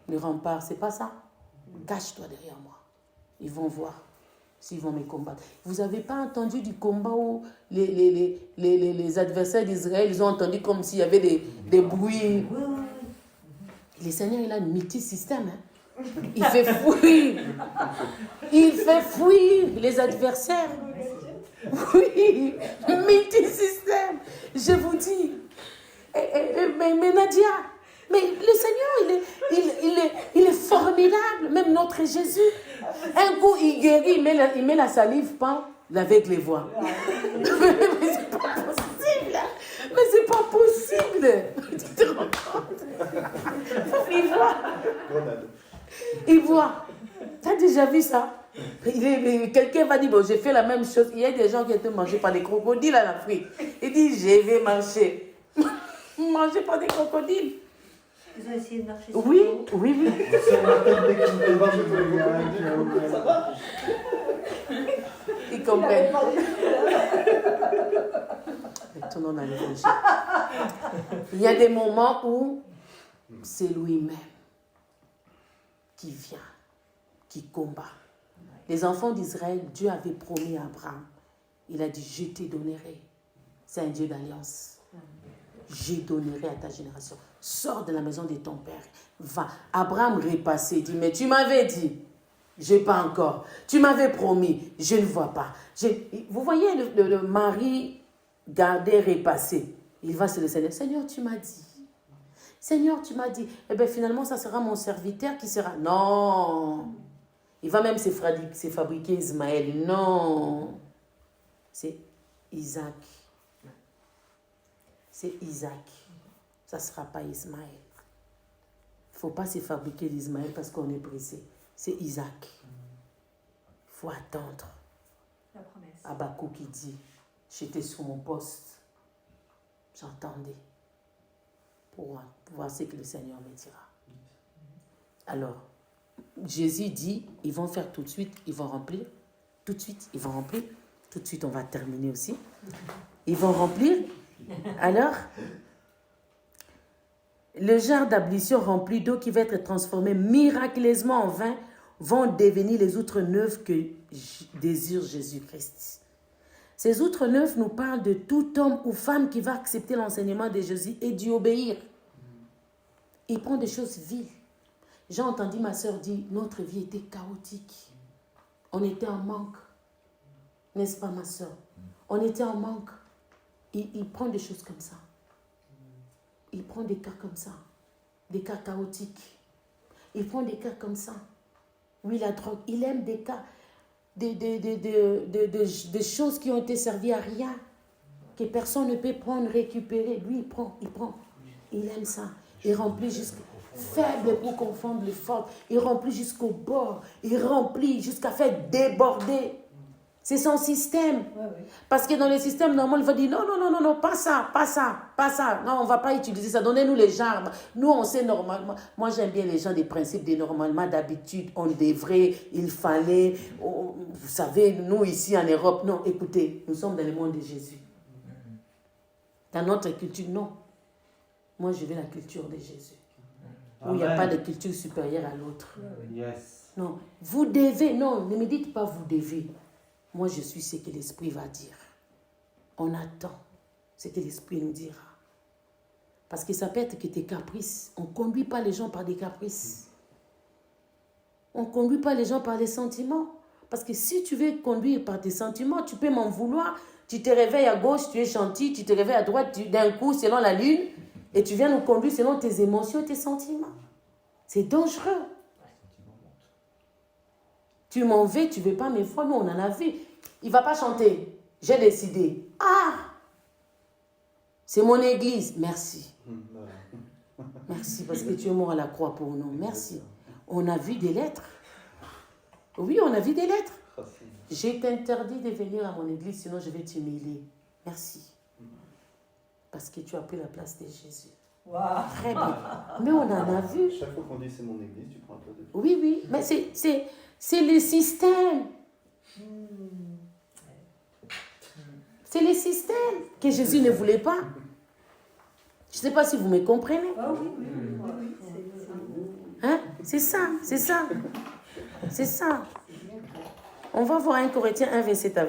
Le rempart, c'est pas ça. Cache-toi derrière moi. Ils vont voir s'ils vont me combattre. Vous n'avez pas entendu du combat où les adversaires d'Israël, ils ont entendu comme s'il y avait des bruits. Le Seigneur, il a un multi-système. Hein. Il fait fuir. Il fait fuir les adversaires. Oui, multi-système. Je vous dis. Mais Nadia, mais le Seigneur, il est formidable. Même notre Jésus. Un coup, il guérit, il met la salive, pas avec les voix. Mais c'est pas possible. Mais c'est pas possible. Tu te rends compte? Il voit. Tu as déjà vu ça? Quelqu'un va dire, bon, j'ai fait la même chose. Il y a des gens qui ont été mangés par des crocodiles en Afrique. Il dit, je vais marcher. Manger par des crocodiles. Ils ont essayé de marcher sur Oui, l'eau. oui. Ça va? Ils comprennent. Retournons dans l'évangile. Il y a des moments où c'est lui-même qui vient, qui combat. Les enfants d'Israël, Dieu avait promis à Abraham. Il a dit, je te donnerai. C'est un Dieu d'alliance. Je donnerai à ta génération. Sors de la maison de ton père. Va. Abraham repassait, dit, mais tu m'avais dit, je n'ai pas encore. Tu m'avais promis, je ne vois pas. Vous voyez le mari gardé, repassé. Il va sur le Seigneur. Seigneur, tu m'as dit. Seigneur, tu m'as dit. Eh bien, finalement, ça sera mon serviteur qui sera. Non. Il va même se fabriquer Ismaël. Non. C'est Isaac. C'est Isaac. Ça ne sera pas Ismaël. Il ne faut pas se fabriquer l'Ismaël parce qu'on est pressé. C'est Isaac. Il faut attendre. La promesse. Habakkuk qui dit, j'étais sur mon poste. J'entendais. Pour voir ce que le Seigneur me dira. Alors, Jésus dit, ils vont faire tout de suite, ils vont remplir. Tout de suite, ils vont remplir. Tout de suite, on va terminer aussi. Ils vont remplir. Alors, le jarre d'ablution rempli d'eau qui va être transformé miraculeusement en vin vont devenir les outres neuves que désire Jésus-Christ. Ces outres neuves nous parlent de tout homme ou femme qui va accepter l'enseignement de Jésus et d'y obéir. Il prend des choses viles. J'ai entendu ma soeur dire, notre vie était chaotique. On était en manque. N'est-ce pas ma soeur? On était en manque. Il prend des choses comme ça. Il prend des cas comme ça. Des cas chaotiques. Il prend des cas comme ça. Oui, la drogue. Il aime des cas, des choses qui ont été servies à rien, que personne ne peut prendre, récupérer. Lui, il prend. Il aime ça. Il remplit jusqu'à faible pour confondre les fortes. Il remplit jusqu'au bord. Il remplit jusqu'à faire déborder. C'est son système. Parce que dans le système normal, il va dire non, pas ça. Non, on ne va pas utiliser ça. Donnez-nous les genres. Nous, on sait normalement. Moi, j'aime bien les gens des principes de normalement. D'habitude, on devrait, il fallait. Vous savez, nous, ici en Europe, non, écoutez, nous sommes dans le monde de Jésus. Dans notre culture, non. Moi, je veux la culture de Jésus. Où il n'y a pas de culture supérieure à l'autre. Yes. Non, vous devez. Non, ne me dites pas vous devez. Moi, je suis ce que l'Esprit va dire. On attend ce que l'Esprit nous dira. Parce que ça peut être que tes caprices. On ne conduit pas les gens par des caprices. On ne conduit pas les gens par les sentiments. Parce que si tu veux conduire par tes sentiments, tu peux m'en vouloir. Tu te réveilles à gauche, tu es gentil. Tu te réveilles à droite, d'un coup, selon la lune. Et tu viens nous conduire selon tes émotions et tes sentiments. C'est dangereux. Tu m'en veux, tu ne veux pas mes fois, nous on en a vu. Il ne va pas chanter. J'ai décidé. Ah! C'est mon église. Merci. Merci parce que tu es mort à la croix pour nous. Merci. On a vu des lettres. Oui, on a vu des lettres. J'ai t'interdit de venir à mon église, sinon je vais t'humilier. Merci. Parce que tu as pris la place de Jésus. Wow. Très bien. Mais on en a vu. Chaque fois qu'on dit c'est mon église, tu prends un peu de... Oui, oui. Mais c'est le système. C'est le système que Jésus ne voulait pas. Je ne sais pas si vous me comprenez. Ah oui, oui, Hein? C'est ça, c'est ça. C'est ça. On va voir 1 Corinthiens 1, verset à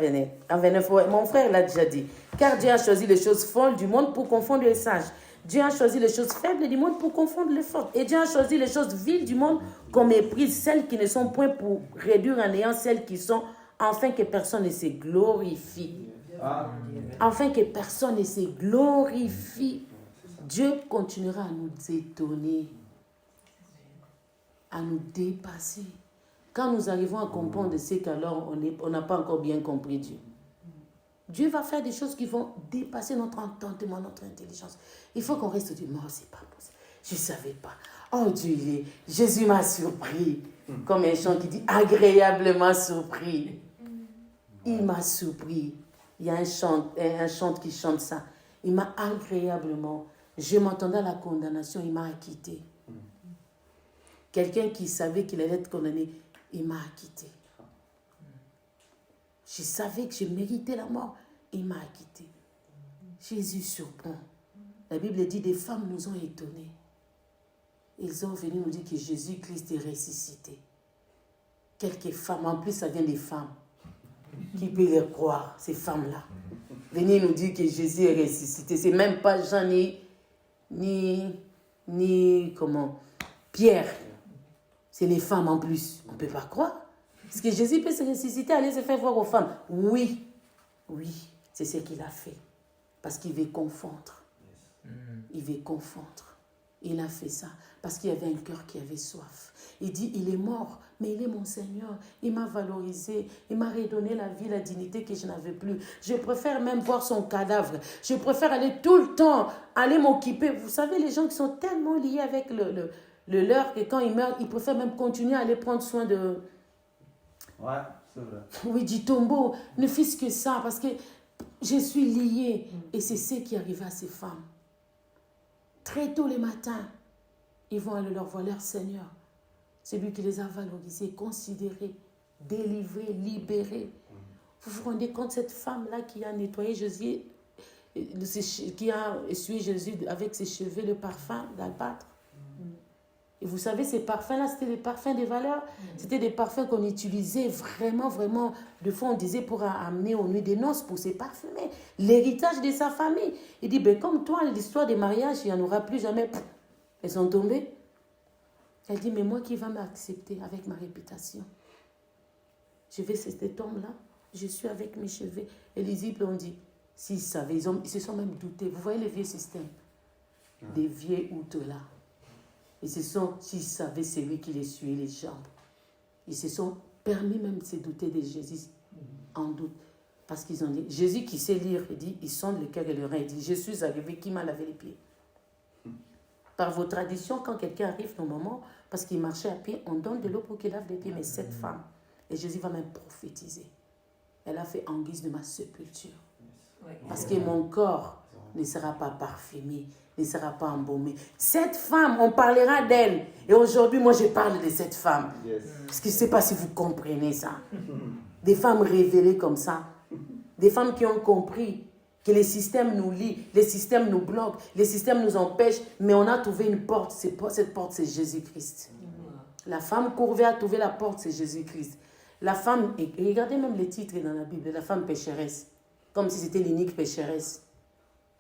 29. Mon frère l'a déjà dit. Car Dieu a choisi les choses folles du monde pour confondre les sages. Dieu a choisi les choses faibles du monde pour confondre les fortes. Et Dieu a choisi les choses viles du monde qu'on méprise, celles qui ne sont point pour réduire en néant celles qui sont, afin que personne ne se glorifie. Afin que personne ne se glorifie. Dieu continuera à nous étonner, à nous dépasser. Quand nous arrivons à comprendre ce qu'alors on n'a pas encore bien compris Dieu. Dieu va faire des choses qui vont dépasser notre entendement, notre intelligence. Il faut qu'on reste du non, c'est pas possible. Je ne savais pas. Oh Dieu, Jésus m'a surpris. Comme un chant qui dit agréablement surpris. Il m'a surpris. Il y a un chant qui chante ça. Il m'a agréablement. Je m'entendais à la condamnation, il m'a acquitté. Quelqu'un qui savait qu'il allait être condamné, il m'a acquitté. Je savais que je méritais la mort, il m'a acquitté. Jésus surprend. La Bible dit des femmes nous ont étonnés. Ils ont venu nous dire que Jésus-Christ est ressuscité. Quelques femmes, en plus ça vient des femmes. Qui peut les croire, ces femmes-là? Venez nous dire que Jésus est ressuscité. C'est même pas Jean ni comment? Pierre. C'est les femmes en plus. On ne peut pas croire. Est-ce que Jésus peut se ressusciter, aller se faire voir aux femmes? Oui. Oui, c'est ce qu'il a fait. Parce qu'il veut confondre. Il veut confondre. Il a fait ça parce qu'il y avait un cœur qui avait soif. Il dit, il est mort, mais il est mon Seigneur. Il m'a valorisé. Il m'a redonné la vie, la dignité que je n'avais plus. Je préfère même voir son cadavre. Je préfère aller tout le temps, aller m'occuper. Vous savez, les gens qui sont tellement liés avec le leur que quand ils meurent, ils préfèrent même continuer à aller prendre soin de... Ouais, c'est vrai. Oui, du tombeau. Ne fût-ce que ça, parce que je suis liée. Et c'est ce qui arrive à ces femmes. Très tôt le matin, ils vont aller leur voir leur Seigneur. C'est lui qui les a valorisés, considérés, délivrés, libérés. Vous vous rendez compte, cette femme-là qui a nettoyé Jésus, qui a essuyé Jésus avec ses cheveux, le parfum d'albâtre. Et vous savez, ces parfums-là, c'était des parfums de valeur. C'était des parfums qu'on utilisait vraiment, vraiment. De fois, on disait pour amener aux nuits des noces, pour se parfumer. L'héritage de sa famille. Il dit, ben, comme toi, l'histoire des mariages, il n'y en aura plus jamais. Elles sont tombées. Elle dit, mais moi qui va m'accepter avec ma réputation? Je vais cet homme-là, je suis avec mes cheveux. Et les disciples ont dit, s'ils savaient, ils se sont même doutés. Vous voyez le vieux système? Des vieilles outres là. Ils se sont, s'ils savaient, c'est lui qui les suait les jambes. Ils se sont permis même de se douter de Jésus, en doute. Parce qu'ils ont dit, Jésus qui sait lire, il dit, il sonde le cœur et le rein. Il dit, je suis arrivé, qui m'a lavé les pieds? Par vos traditions, quand quelqu'un arrive, normalement, parce qu'il marchait à pied, on donne de l'eau pour qu'il lave les pieds. Mais cette femme, et Jésus va même prophétiser, elle a fait en guise de ma sépulture. Parce que mon corps ne sera pas parfumé, ne sera pas embaumé. Cette femme, on parlera d'elle. Et aujourd'hui, moi, je parle de cette femme. Parce que je ne sais pas si vous comprenez ça. Des femmes révélées comme ça. Des femmes qui ont compris que les systèmes nous lient, les systèmes nous bloquent, les systèmes nous empêchent. Mais on a trouvé une porte. Cette porte, c'est Jésus-Christ. La femme courbée a trouvé la porte, c'est Jésus-Christ. La femme, et regardez même les titres dans la Bible, la femme pécheresse. Comme si c'était l'unique pécheresse.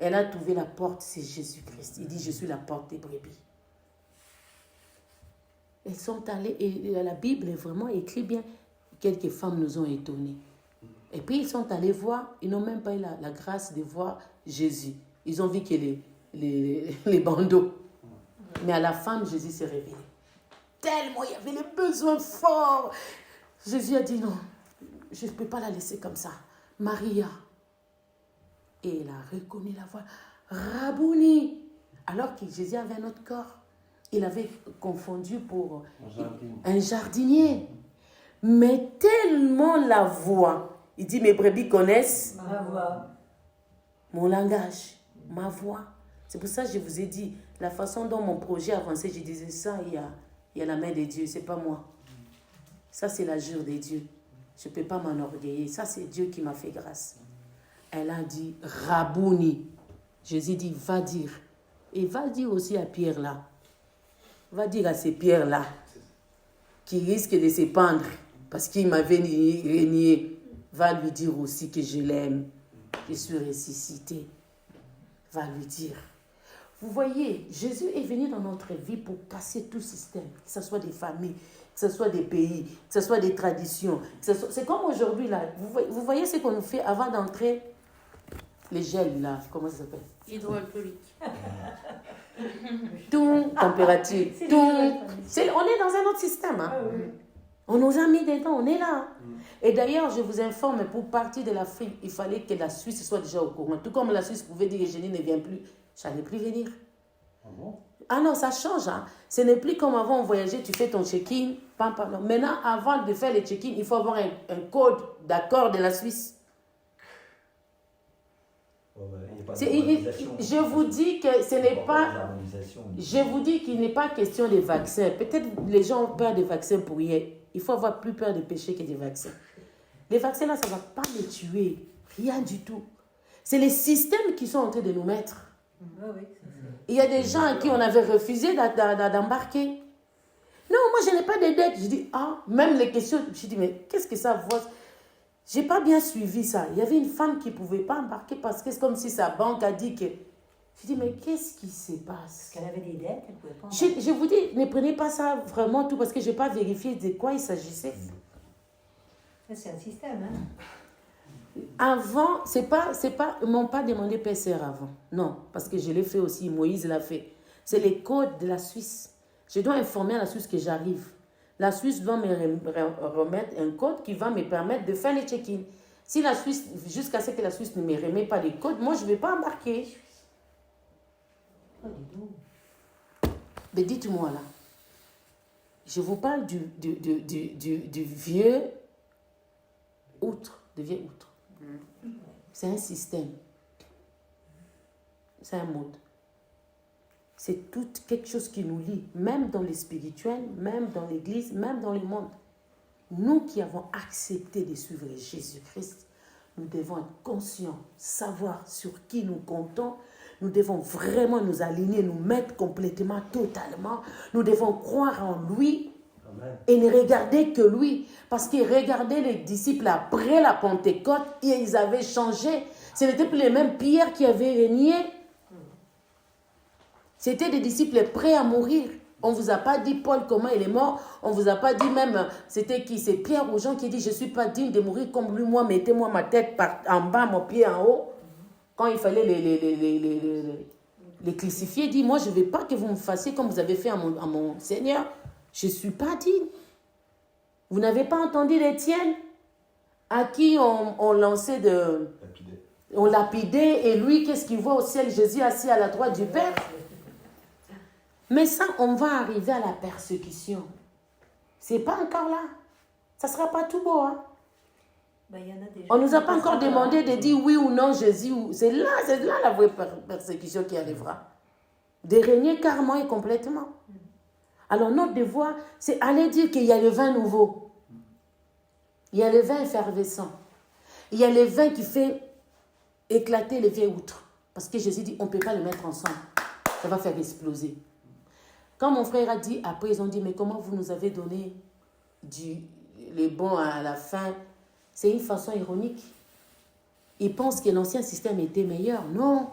Elle a trouvé la porte, c'est Jésus-Christ. Il dit, je suis la porte des brebis. Elles sont allées, et la Bible est vraiment écrit bien. Quelques femmes nous ont étonnés. Et puis ils sont allés voir, ils n'ont même pas eu la grâce de voir Jésus. Ils ont vu que les bandeaux. Mais à la femme, Jésus s'est révélé. Tellement il y avait le besoin fort. Jésus a dit non, je ne peux pas la laisser comme ça. Maria. Et elle a reconnu la voix. Rabouni. Alors que Jésus avait un autre corps. Il avait confondu pour un jardinier. Mais tellement la voix. Il dit, mes brebis connaissent ma voix. Mon langage, ma voix. C'est pour ça que je vous ai dit, la façon dont mon projet avançait, je disais ça, il y a la main de Dieu, c'est pas moi. Ça, c'est la jure de Dieu. Je ne peux pas m'enorgueillir. Ça, c'est Dieu qui m'a fait grâce. Elle a dit, Rabouni. Jésus dit, va dire. Et va dire aussi à Pierre là. Va dire à ces pierres là, qui risquent de se pendre, parce qu'il m'avait renié. Va lui dire aussi que je l'aime. Je suis ressuscité. Va lui dire. Vous voyez, Jésus est venu dans notre vie pour casser tout système, que ce soit des familles, que ce soit des pays, que ce soit des traditions. C'est comme aujourd'hui, là. Vous voyez ce qu'on fait avant d'entrer, les gels, là, comment ça s'appelle? Hydroalcoolique. Tout, température, tout. On est dans un autre système. Hein. On nous a mis dedans, on est là. Et d'ailleurs, je vous informe, pour partir de l'Afrique, il fallait que la Suisse soit déjà au courant. Tout comme la Suisse pouvait dire que Génie ne vient plus, ça n'allait plus venir. Ah bon? Ah non, ça change. Hein. Ce n'est plus comme avant, on voyageait, tu fais ton check-in. Non. Maintenant, avant de faire le check-in, il faut avoir un code d'accord de la Suisse. Je vous dis que ce n'est pas... Je vous dis qu'il n'est pas question des vaccins. Peut-être les gens ont peur des vaccins pour hier. Il faut avoir plus peur des péchés que des vaccins. Les vaccins là, ça ne va pas les tuer. Rien du tout. C'est les systèmes qui sont en train de nous mettre. Il y a des gens à qui on avait refusé d'embarquer. Non, moi je n'ai pas de dette. Je dis, même les questions, je dis, mais qu'est-ce que ça vaut? Je n'ai pas bien suivi ça. Il y avait une femme qui ne pouvait pas embarquer parce que c'est comme si sa banque a dit que... Je dis, mais qu'est-ce qui se passe? Parce qu'elle avait des dettes, elle ne pouvait pas embarquer. Je vous dis, ne prenez pas ça vraiment tout parce que je n'ai pas vérifié de quoi il s'agissait. C'est un système, hein? Avant, ils ne m'ont pas demandé PCR avant. Non, parce que je l'ai fait aussi, Moïse l'a fait. C'est les codes de la Suisse. Je dois informer à la Suisse que j'arrive. La Suisse doit me remettre un code qui va me permettre de faire les check-in. Si la Suisse, jusqu'à ce que la Suisse ne me remet pas les codes, moi je ne vais pas embarquer. Mais dites-moi là, je vous parle du vieux outre, C'est un système. C'est un mode. C'est tout quelque chose qui nous lie, même dans les spirituels, même dans l'église, même dans le monde. Nous qui avons accepté de suivre Jésus-Christ, nous devons être conscients, savoir sur qui nous comptons. Nous devons vraiment nous aligner, nous mettre complètement, totalement. Nous devons croire en lui. Amen. Et ne regarder que lui. Parce que regardez les disciples après la Pentecôte, ils avaient changé. Ce n'était plus les mêmes Pierre qui avaient régné. C'était des disciples prêts à mourir. On ne vous a pas dit Paul comment il est mort. On ne vous a pas dit même, c'était qui? C'est Pierre aux gens qui dit, je ne suis pas digne de mourir comme lui. Moi, mettez-moi ma tête en bas, mon pied en haut. Quand il fallait les crucifier, il dit, moi, je ne veux pas que vous me fassiez comme vous avez fait à mon Seigneur. Je ne suis pas digne. Vous n'avez pas entendu d'Étienne, à qui on lançait de... On lapidait, et lui, qu'est-ce qu'il voit au ciel? Jésus assis à la droite du Père. Mais ça, on va arriver à la persécution. C'est pas encore là. Ça ne sera pas tout beau. Hein? On ne nous a pas encore demandé de dire oui ou non Jésus. C'est là la vraie persécution qui arrivera. De régner carrément et complètement. Alors notre devoir, c'est aller dire qu'il y a le vin nouveau. Il y a le vin effervescent. Il y a le vin qui fait éclater les vieilles outres. Parce que Jésus dit, on ne peut pas les mettre ensemble. Ça va faire exploser. Quand mon frère a dit, après ils ont dit, mais comment vous nous avez donné les bons à la fin? C'est une façon ironique. Ils pensent que l'ancien système était meilleur. Non.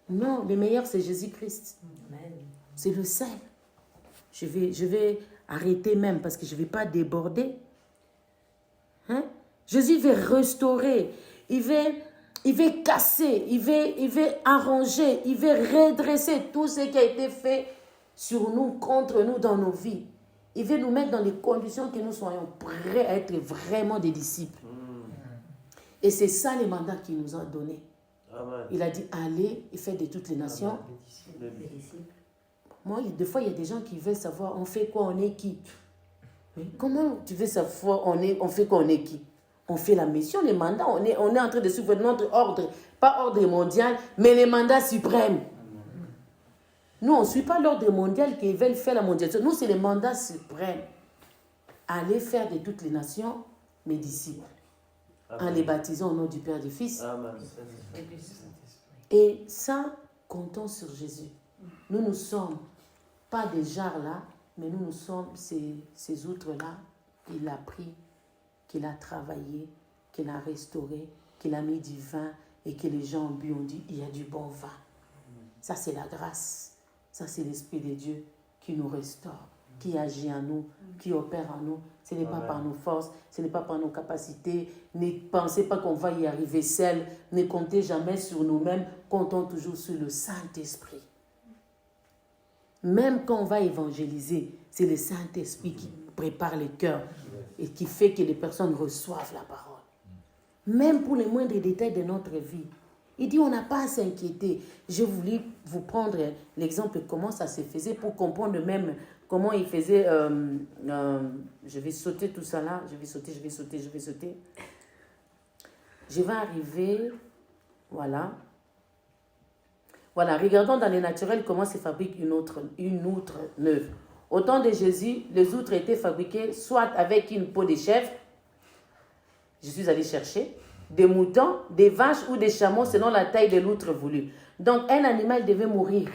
Non, le meilleur c'est Jésus-Christ. C'est le seul. Je vais arrêter même parce que je ne vais pas déborder. Hein? Jésus veut restaurer. Il veut casser. Il veut arranger. Il veut redresser tout ce qui a été fait sur nous, contre nous dans nos vies. Il veut nous mettre dans les conditions que nous soyons prêts à être vraiment des disciples. Et c'est ça les mandats qu'il nous a donnés. Amen. Il a dit, allez et faites de toutes les nations. Des disciples. Moi, des fois, il y a des gens qui veulent savoir, on fait quoi, on est qui? Mais comment tu veux savoir, on fait quoi, on est qui? On fait la mission, les mandats, on est en train de suivre notre ordre, pas ordre mondial, mais les mandats suprêmes. Nous, on ne suit pas l'ordre mondial qui veulent faire la mondialisation. Nous, c'est le mandat suprême. Allez faire de toutes les nations mes disciples. En les baptisant au nom du Père et du Fils. Amen. Et ça, comptons sur Jésus. Nous ne sommes pas des jarres là, mais nous sommes ces outres-là qu'il a pris, qu'il a travaillé, qu'il a restauré, qu'il a mis du vin et que les gens ont bu, ont dit, il y a du bon vin. Ça, c'est la grâce. Ça, c'est l'Esprit de Dieu qui nous restaure, qui agit en nous, qui opère en nous. Ce n'est pas par nos forces, ce n'est pas par nos capacités. Ne pensez pas qu'on va y arriver seul. Ne comptez jamais sur nous-mêmes. Comptons toujours sur le Saint-Esprit. Même quand on va évangéliser, c'est le Saint-Esprit qui prépare les cœurs et qui fait que les personnes reçoivent la parole. Même pour les moindres détails de notre vie. Il dit, on n'a pas à s'inquiéter. Je voulais vous prendre l'exemple de comment ça se faisait pour comprendre même comment il faisait. Je vais sauter tout ça là. Je vais sauter. Je vais arriver. Voilà. Voilà, regardons dans les naturels comment se fabrique une outre neuve. Au temps de Jésus, les outres étaient fabriquées soit avec une peau de chèvre, je suis allée chercher, des moutons, des vaches ou des chameaux selon la taille de l'outre voulue. Donc, un animal devait mourir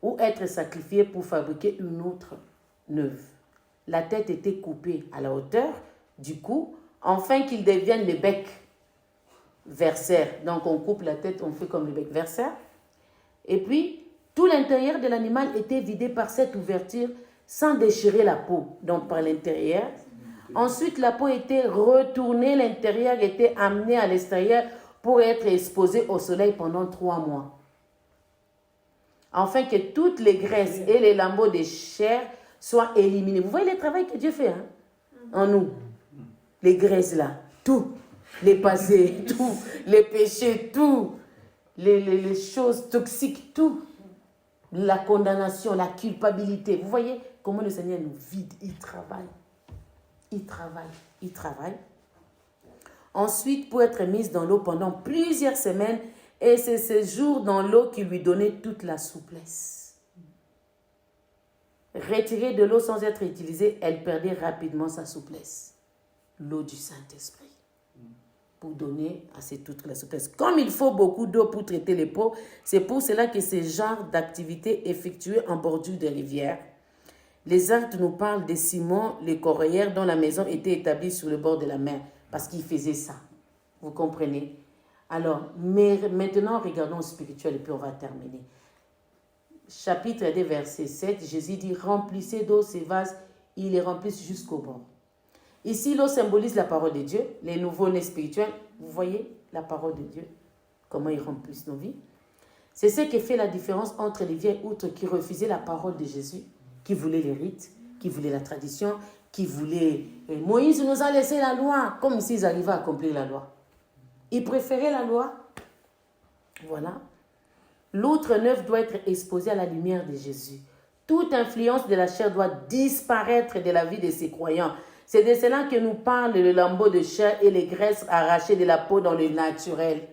ou être sacrifié pour fabriquer une outre neuve. La tête était coupée à la hauteur du cou, afin qu'il devienne le bec versaire. Donc, on coupe la tête, on fait comme le bec versaire. Et puis, tout l'intérieur de l'animal était vidé par cette ouverture sans déchirer la peau, donc par l'intérieur. Ensuite, la peau était retournée, l'intérieur était amené à l'extérieur pour être exposé au soleil pendant 3 mois. Afin que toutes les graisses et les lambeaux de chair soient éliminés. Vous voyez le travail que Dieu fait en nous. Les graisses là, tout. Les passés, tout. Les péchés, tout. Les choses toxiques, tout. La condamnation, la culpabilité. Vous voyez comment le Seigneur nous vide. Il travaille. Il travaille. Ensuite, pour être mise dans l'eau pendant plusieurs semaines, et c'est ce jour dans l'eau qui lui donnait toute la souplesse. Retirée de l'eau sans être utilisée, elle perdait rapidement sa souplesse. L'eau du Saint-Esprit. Pour donner à cette toute la souplesse. Comme il faut beaucoup d'eau pour traiter les peaux, c'est pour cela que ce genre d'activité effectuée en bordure de rivières. Les actes nous parlent de Simon, le correilleur, dont la maison était établie sur le bord de la mer, parce qu'il faisait ça. Vous comprenez? Alors, mais maintenant, regardons au spirituel et puis on va terminer. Chapitre 2, verset 7, Jésus dit, remplissez d'eau ces vases, ils les remplissent jusqu'au bord. Ici, l'eau symbolise la parole de Dieu, les nouveaux-nés spirituels. Vous voyez la parole de Dieu, comment ils remplissent nos vies. C'est ce qui fait la différence entre les vieilles outres qui refusaient la parole de Jésus, qui voulaient les rites, qui voulaient la tradition, qui voulaient... Moïse nous a laissé la loi, comme s'ils arrivaient à accomplir la loi. Ils préféraient la loi. Voilà. L'outre neuve doit être exposée à la lumière de Jésus. Toute influence de la chair doit disparaître de la vie de ses croyants. C'est de cela que nous parle le lambeau de chair et les graisses arrachées de la peau dans le naturel.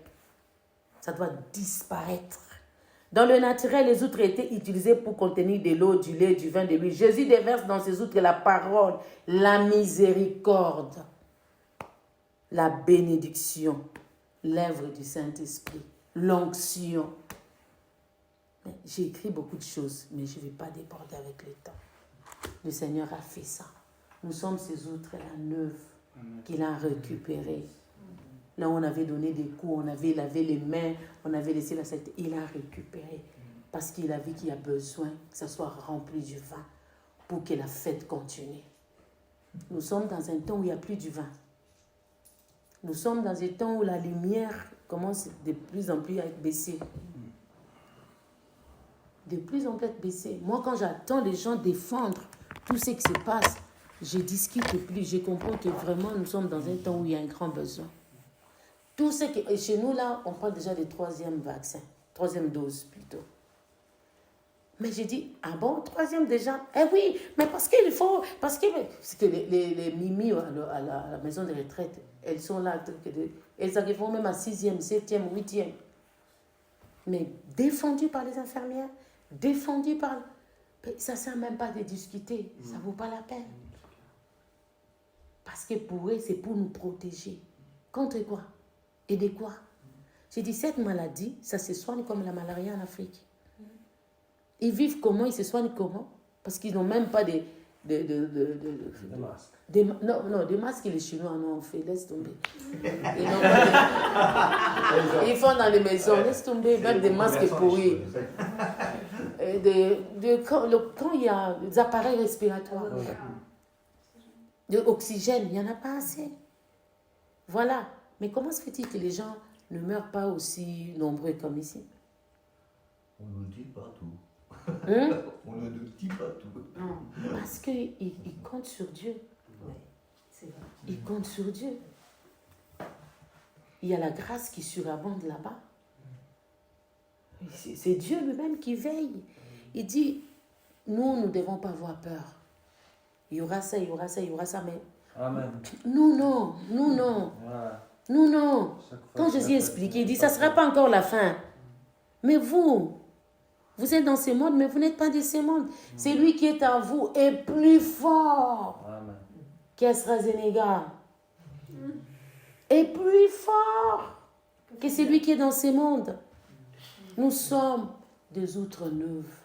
Ça doit disparaître. Dans le naturel, les outres étaient utilisées pour contenir de l'eau, du lait, du vin, de l'huile. Jésus déverse dans ces outres la parole, la miséricorde, la bénédiction, l'œuvre du Saint-Esprit, l'onction. J'ai écrit beaucoup de choses, mais je ne vais pas déborder avec le temps. Le Seigneur a fait ça. Nous sommes ces outres-là neuves qu'il a récupérées. Là où on avait donné des coups, on avait lavé les mains, on avait laissé la saleté. Il a récupéré parce qu'il a vu qu'il y a besoin que ça soit rempli du vin pour que la fête continue. Nous sommes dans un temps où il n'y a plus du vin. Nous sommes dans un temps où la lumière commence de plus en plus à être baissée. De plus en plus à être baissée. Moi, quand j'attends les gens défendre tout ce qui se passe, je discute plus. Je comprends que vraiment, nous sommes dans un temps où il y a un grand besoin. Tout ce qui... Et chez nous, là, on parle déjà de 3e vaccin. 3e dose, plutôt. Mais j'ai dit, ah bon, 3e déjà? Eh oui, mais parce qu'il faut... Parce que les mimis à la maison de retraite, elles sont là. Elles arriveront même à 6e, 7e, 8e. Mais défendues par les infirmières, défendus par... Ça ne sert même pas de discuter. Ça ne vaut pas la peine. Parce que pour eux, c'est pour nous protéger. Contre quoi? Et de quoi? J'ai dit, cette maladie, ça se soigne comme la malaria en Afrique. Ils vivent comment? Ils se soignent comment? Parce qu'ils n'ont même pas des masques. Des masques, les Chinois en ont fait, laisse tomber. Ils font dans les maisons, laisse tomber, même des masques pourris. Quand il y a des appareils respiratoires, de l'oxygène, il n'y en a pas assez. Voilà. Mais comment se fait-il que les gens ne meurent pas aussi nombreux comme ici? On ne nous dit pas tout. Hein? On ne nous dit pas tout. Non, parce qu'ils comptent sur Dieu. Oui, c'est vrai. Ils comptent sur Dieu. Il y a la grâce qui surabonde là-bas. C'est Dieu lui-même qui veille. Il dit, nous ne devons pas avoir peur. Il y aura ça, il y aura ça, il y aura ça, mais... Amen. Nous non. Voilà. Nous non. Quand Jésus expliquait, il dit, ça ne sera pas encore la fin. Mais vous êtes dans ce monde, mais vous n'êtes pas de ce monde. C'est lui qui est en vous est plus fort qu'AstraZeneca. Est plus fort que celui qui est dans ce monde. Nous sommes des outres neuves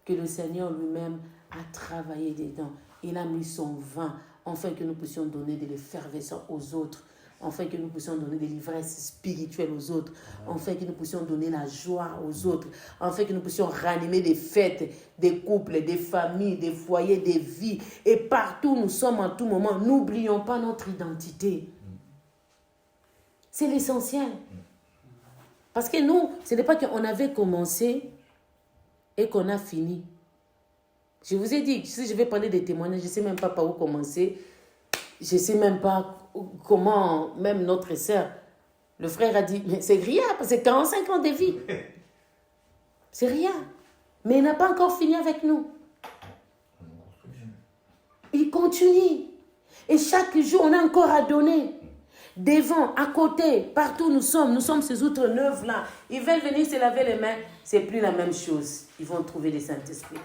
que le Seigneur lui-même a travaillé dedans. Il a mis son vin afin que nous puissions donner de l'effervescence aux autres, afin que nous puissions donner des livresses spirituelles aux autres, afin que nous puissions donner la joie aux autres, afin que nous puissions ranimer des fêtes, des couples, des familles, des foyers, des vies. Et partout où nous sommes en tout moment, n'oublions pas notre identité. C'est l'essentiel. Parce que nous, ce n'est pas qu'on avait commencé et qu'on a fini. Je vous ai dit, si je vais parler des témoignages, je ne sais même pas par où commencer. Je ne sais même pas comment, même notre sœur, le frère a dit, mais c'est rien, parce que c'est 45 ans de vie. C'est rien. Mais il n'a pas encore fini avec nous. Il continue. Et chaque jour, on a encore à donner. Devant, à côté, partout où nous sommes ces outres neuves-là. Ils veulent venir se laver les mains, c'est plus la même chose. Ils vont trouver le Saint-Esprit.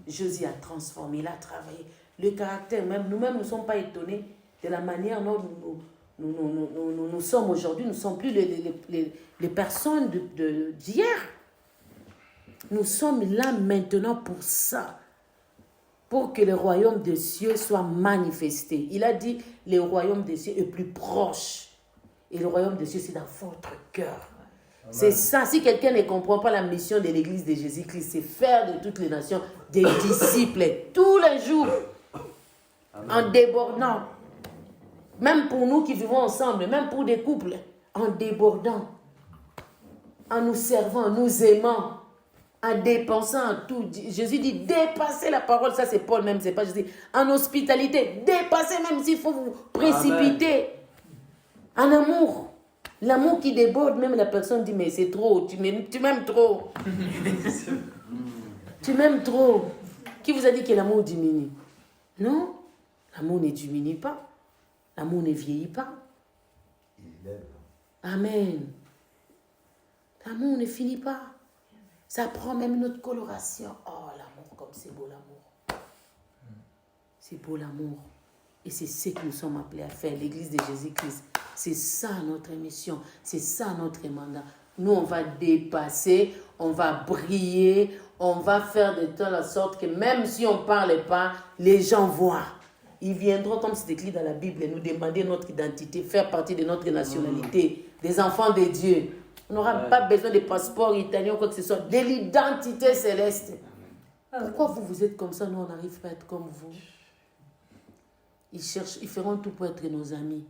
Jésus a transformé, il a travaillé. Le caractère, même nous-mêmes, nous ne sommes pas étonnés de la manière dont nous sommes aujourd'hui. Nous ne sommes plus les personnes d'hier. Nous sommes là maintenant pour ça. Pour que le royaume des cieux soit manifesté. Il a dit, le royaume des cieux est plus proche. Et le royaume des cieux, c'est dans votre cœur. Amen. C'est ça. Si quelqu'un ne comprend pas la mission de l'église de Jésus-Christ, c'est faire de toutes les nations des disciples tous les jours. Amen. En débordant. Même pour nous qui vivons ensemble, même pour des couples, en débordant. En nous servant, en nous aimant. En dépensant tout. Jésus dit, dépassez la parole. Ça, c'est Paul même, c'est pas Jésus. En hospitalité, dépassez même s'il faut vous précipiter. Amen. En amour. L'amour qui déborde, même la personne dit, mais c'est trop. Tu m'aimes trop. Tu m'aimes trop. Qui vous a dit que l'amour diminue? Non. L'amour ne diminue pas. L'amour ne vieillit pas. Amen. L'amour ne finit pas. Ça prend même notre coloration. Oh, l'amour, comme c'est beau l'amour. C'est beau l'amour. Et c'est ce que nous sommes appelés à faire, l'église de Jésus-Christ. C'est ça notre mission. C'est ça notre mandat. Nous, on va dépasser, on va briller, on va faire de telle sorte que même si on ne parle pas, les gens voient. Ils viendront, comme c'est écrit dans la Bible, nous demander notre identité, faire partie de notre nationalité, des enfants de Dieu. On n'aura pas besoin de passeport italien ou quoi que ce soit, de l'identité céleste. Pourquoi vous êtes comme ça, nous on n'arrive pas à être comme vous? Ils feront tout pour être nos amis.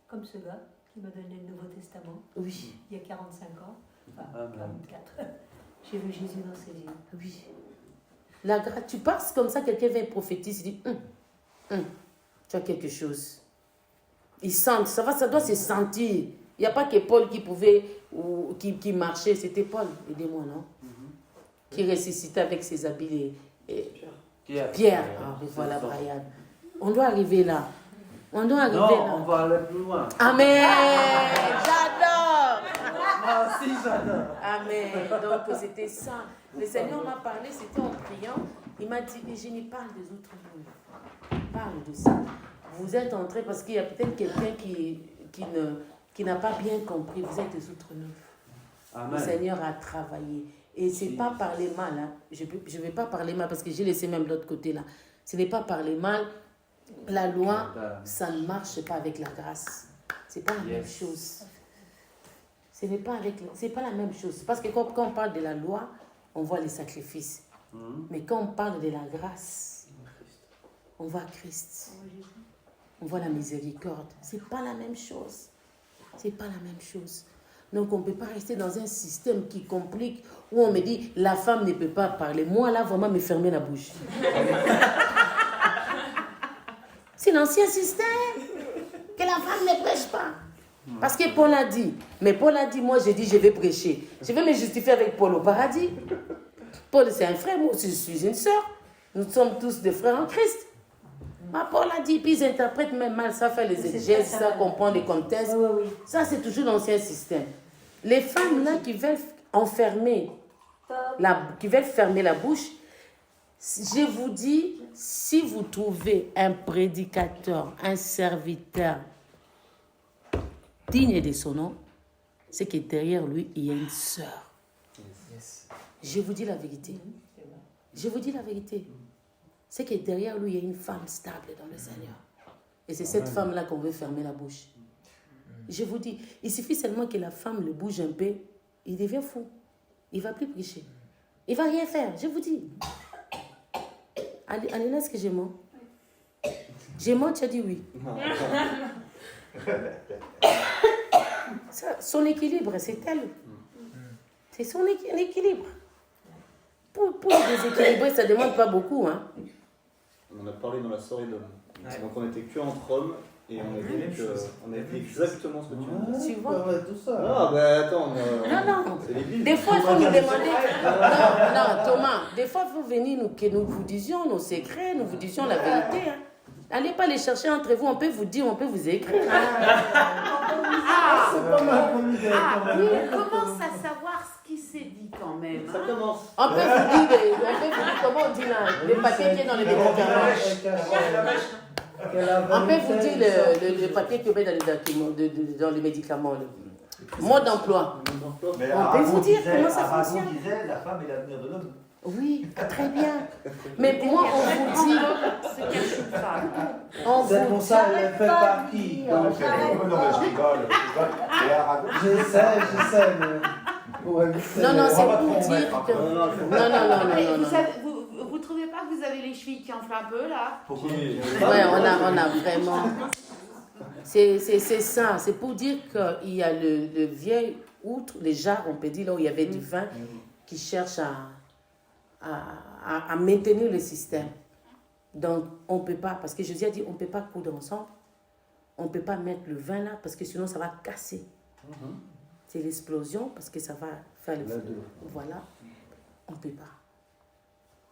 Comme ce gars qui m'a donné le Nouveau Testament. Oui. Il y a 45 ans. Enfin, 44. J'ai vu Jésus dans ses yeux. Oui. La grâce, tu passes comme ça, quelqu'un vient prophétiser, il dit, tu as quelque chose. Ils sentent, ça doit se sentir. Il n'y a pas que Paul qui pouvait, ou qui marchait, c'était Paul, aidez-moi, non? Qui ressuscitait avec ses habits. Pierre. Ah, voilà, Brian. On doit arriver là. On doit arriver là. On va aller plus loin. Amen. J'adore. Ah si, j'adore. Amen. Donc c'était ça. Le Seigneur m'a parlé, c'était en priant. Il m'a dit, et je n'y parle des autres mots. Parle de ça. Vous êtes entrés parce qu'il y a peut-être quelqu'un qui n'a pas bien compris. Vous êtes des autres neufs. Le Seigneur a travaillé. Et ce n'est pas parler mal. Hein. Je ne vais pas parler mal parce que j'ai laissé même de l'autre côté là. Ce n'est pas parler mal. La loi, ça ne marche pas avec la grâce. Ce n'est pas la même chose. Ce n'est pas, pas la même chose. Parce que quand on parle de la loi, on voit les sacrifices. Mais quand on parle de la grâce, on voit Christ. On voit la miséricorde. Ce n'est pas la même chose. Ce n'est pas la même chose. Donc on ne peut pas rester dans un système qui complique, où on me dit, la femme ne peut pas parler. Moi, là, vraiment, me fermer la bouche. C'est l'ancien système. Que la femme ne prêche pas. Parce que Paul a dit. Mais Paul a dit, moi, j'ai dit, je vais prêcher. Je vais me justifier avec Paul au paradis. Paul, c'est un frère. Moi aussi, je suis une sœur. Nous sommes tous des frères en Christ. Mais Paul a dit, puis ils interprètent même mal. Ça fait les exégèses, ça comprend les contextes. Ça, c'est toujours l'ancien système. Les femmes, là, qui veulent enfermer, qui veulent fermer la bouche, je vous dis, si vous trouvez un prédicateur, un serviteur digne de son nom, c'est que derrière lui, il y a une sœur. Je vous dis la vérité. Je vous dis la vérité. C'est que derrière lui, il y a une femme stable dans le Seigneur. Et c'est cette femme-là qu'on veut fermer la bouche. Je vous dis, il suffit seulement que la femme le bouge un peu, il devient fou. Il ne va plus prêcher. Il ne va rien faire, je vous dis. Alina, est-ce que j'ai menti? J'ai menti, tu as dit oui. Ça, son équilibre, c'est elle. C'est son équilibre. Pour le déséquilibrer, ça ne demande pas beaucoup. Hein. On en a parlé dans la soirée d'hommes. Donc on était que entre hommes et on a dit exactement ce que tu as dit. Tu vois tout ça. Ah, bah attends. Non. C'est l'église. Des fois, il faut nous demander. Non, Thomas, des fois, il faut venir que nous vous disions nos secrets, nous vous disions la vérité. Hein. N'allez pas les chercher entre vous, on peut vous dire, on peut vous écrire. C'est pas mal comme idée. Oui, on commence à savoir ce qui s'est dit quand même. Ça commence. On peut vous dire, comment on dit là, le papier qui est dans les médicaments. On peut vous dire le papier qui est dans les médicaments. Mode d'emploi. On peut vous dire comment ça fonctionne. On disait, la femme est l'avenir de l'homme. Oui, très bien. Mais moi, on vous dit... C'est pour ça qu'elle fait partie. Non, mais je rigole. Je sais, mais... Non, c'est pour dire que... Non. Vous trouvez pas que vous avez les chevilles qui enflent un peu là? Oui, on a vraiment... C'est ça, c'est pour dire qu'il y a le vieil outre, les jarres, on peut dire, là où il y avait du vin, qui cherche à maintenir le système. Donc, on ne peut pas, parce que Jésus a dit, on ne peut pas coudre ensemble, on ne peut pas mettre le vin là, parce que sinon ça va casser. C'est l'explosion, parce que ça va faire le feu. Voilà, on ne peut pas.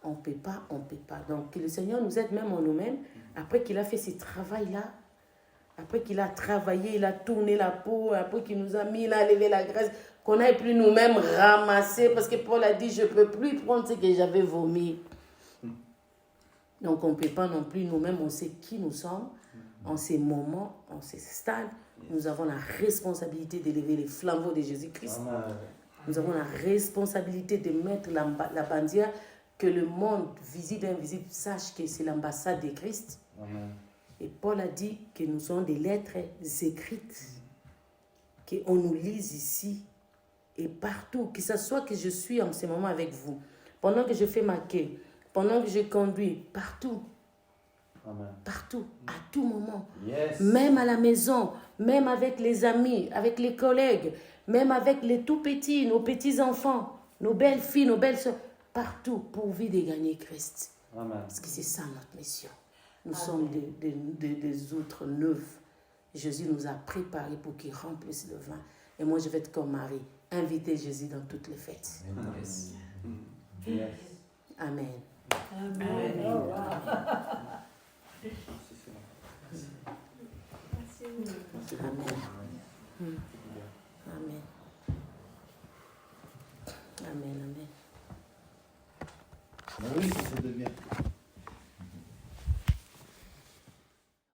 On ne peut pas. Donc, que le Seigneur nous aide même en nous-mêmes, après qu'il a fait ce travail-là, après qu'il a travaillé, il a tourné la peau, après qu'il nous a mis, il a levé la graisse, qu'on n'ait plus nous-mêmes ramasser, parce que Paul a dit, je ne peux plus prendre ce que j'avais vomi. Donc on ne peut pas non plus, nous-mêmes, on sait qui nous sommes, en ces moments, en ces stades, nous avons la responsabilité d'élever les flambeaux de Jésus-Christ. Nous avons la responsabilité de mettre la bandière, que le monde visible et invisible sache que c'est l'ambassade de Christ. Amen. Et Paul a dit que nous sommes des lettres écrites, qu'on nous lise ici et partout, que ce soit que je suis en ce moment avec vous, pendant que je fais ma quai, pendant que je conduis, partout. Amen. Partout, à tout moment. Yes. Même à la maison, même avec les amis, avec les collègues, même avec les tout petits, nos petits-enfants, nos belles filles, nos belles soeurs, partout, pourvu de gagner Christ. Amen. Parce que c'est ça notre mission. Nous sommes des outres neufs. Jésus nous a préparés pour qu'il remplisse le vin. Et moi, je vais être comme Marie, inviter Jésus dans toutes les fêtes. Yes. Amen. Amen. Amen.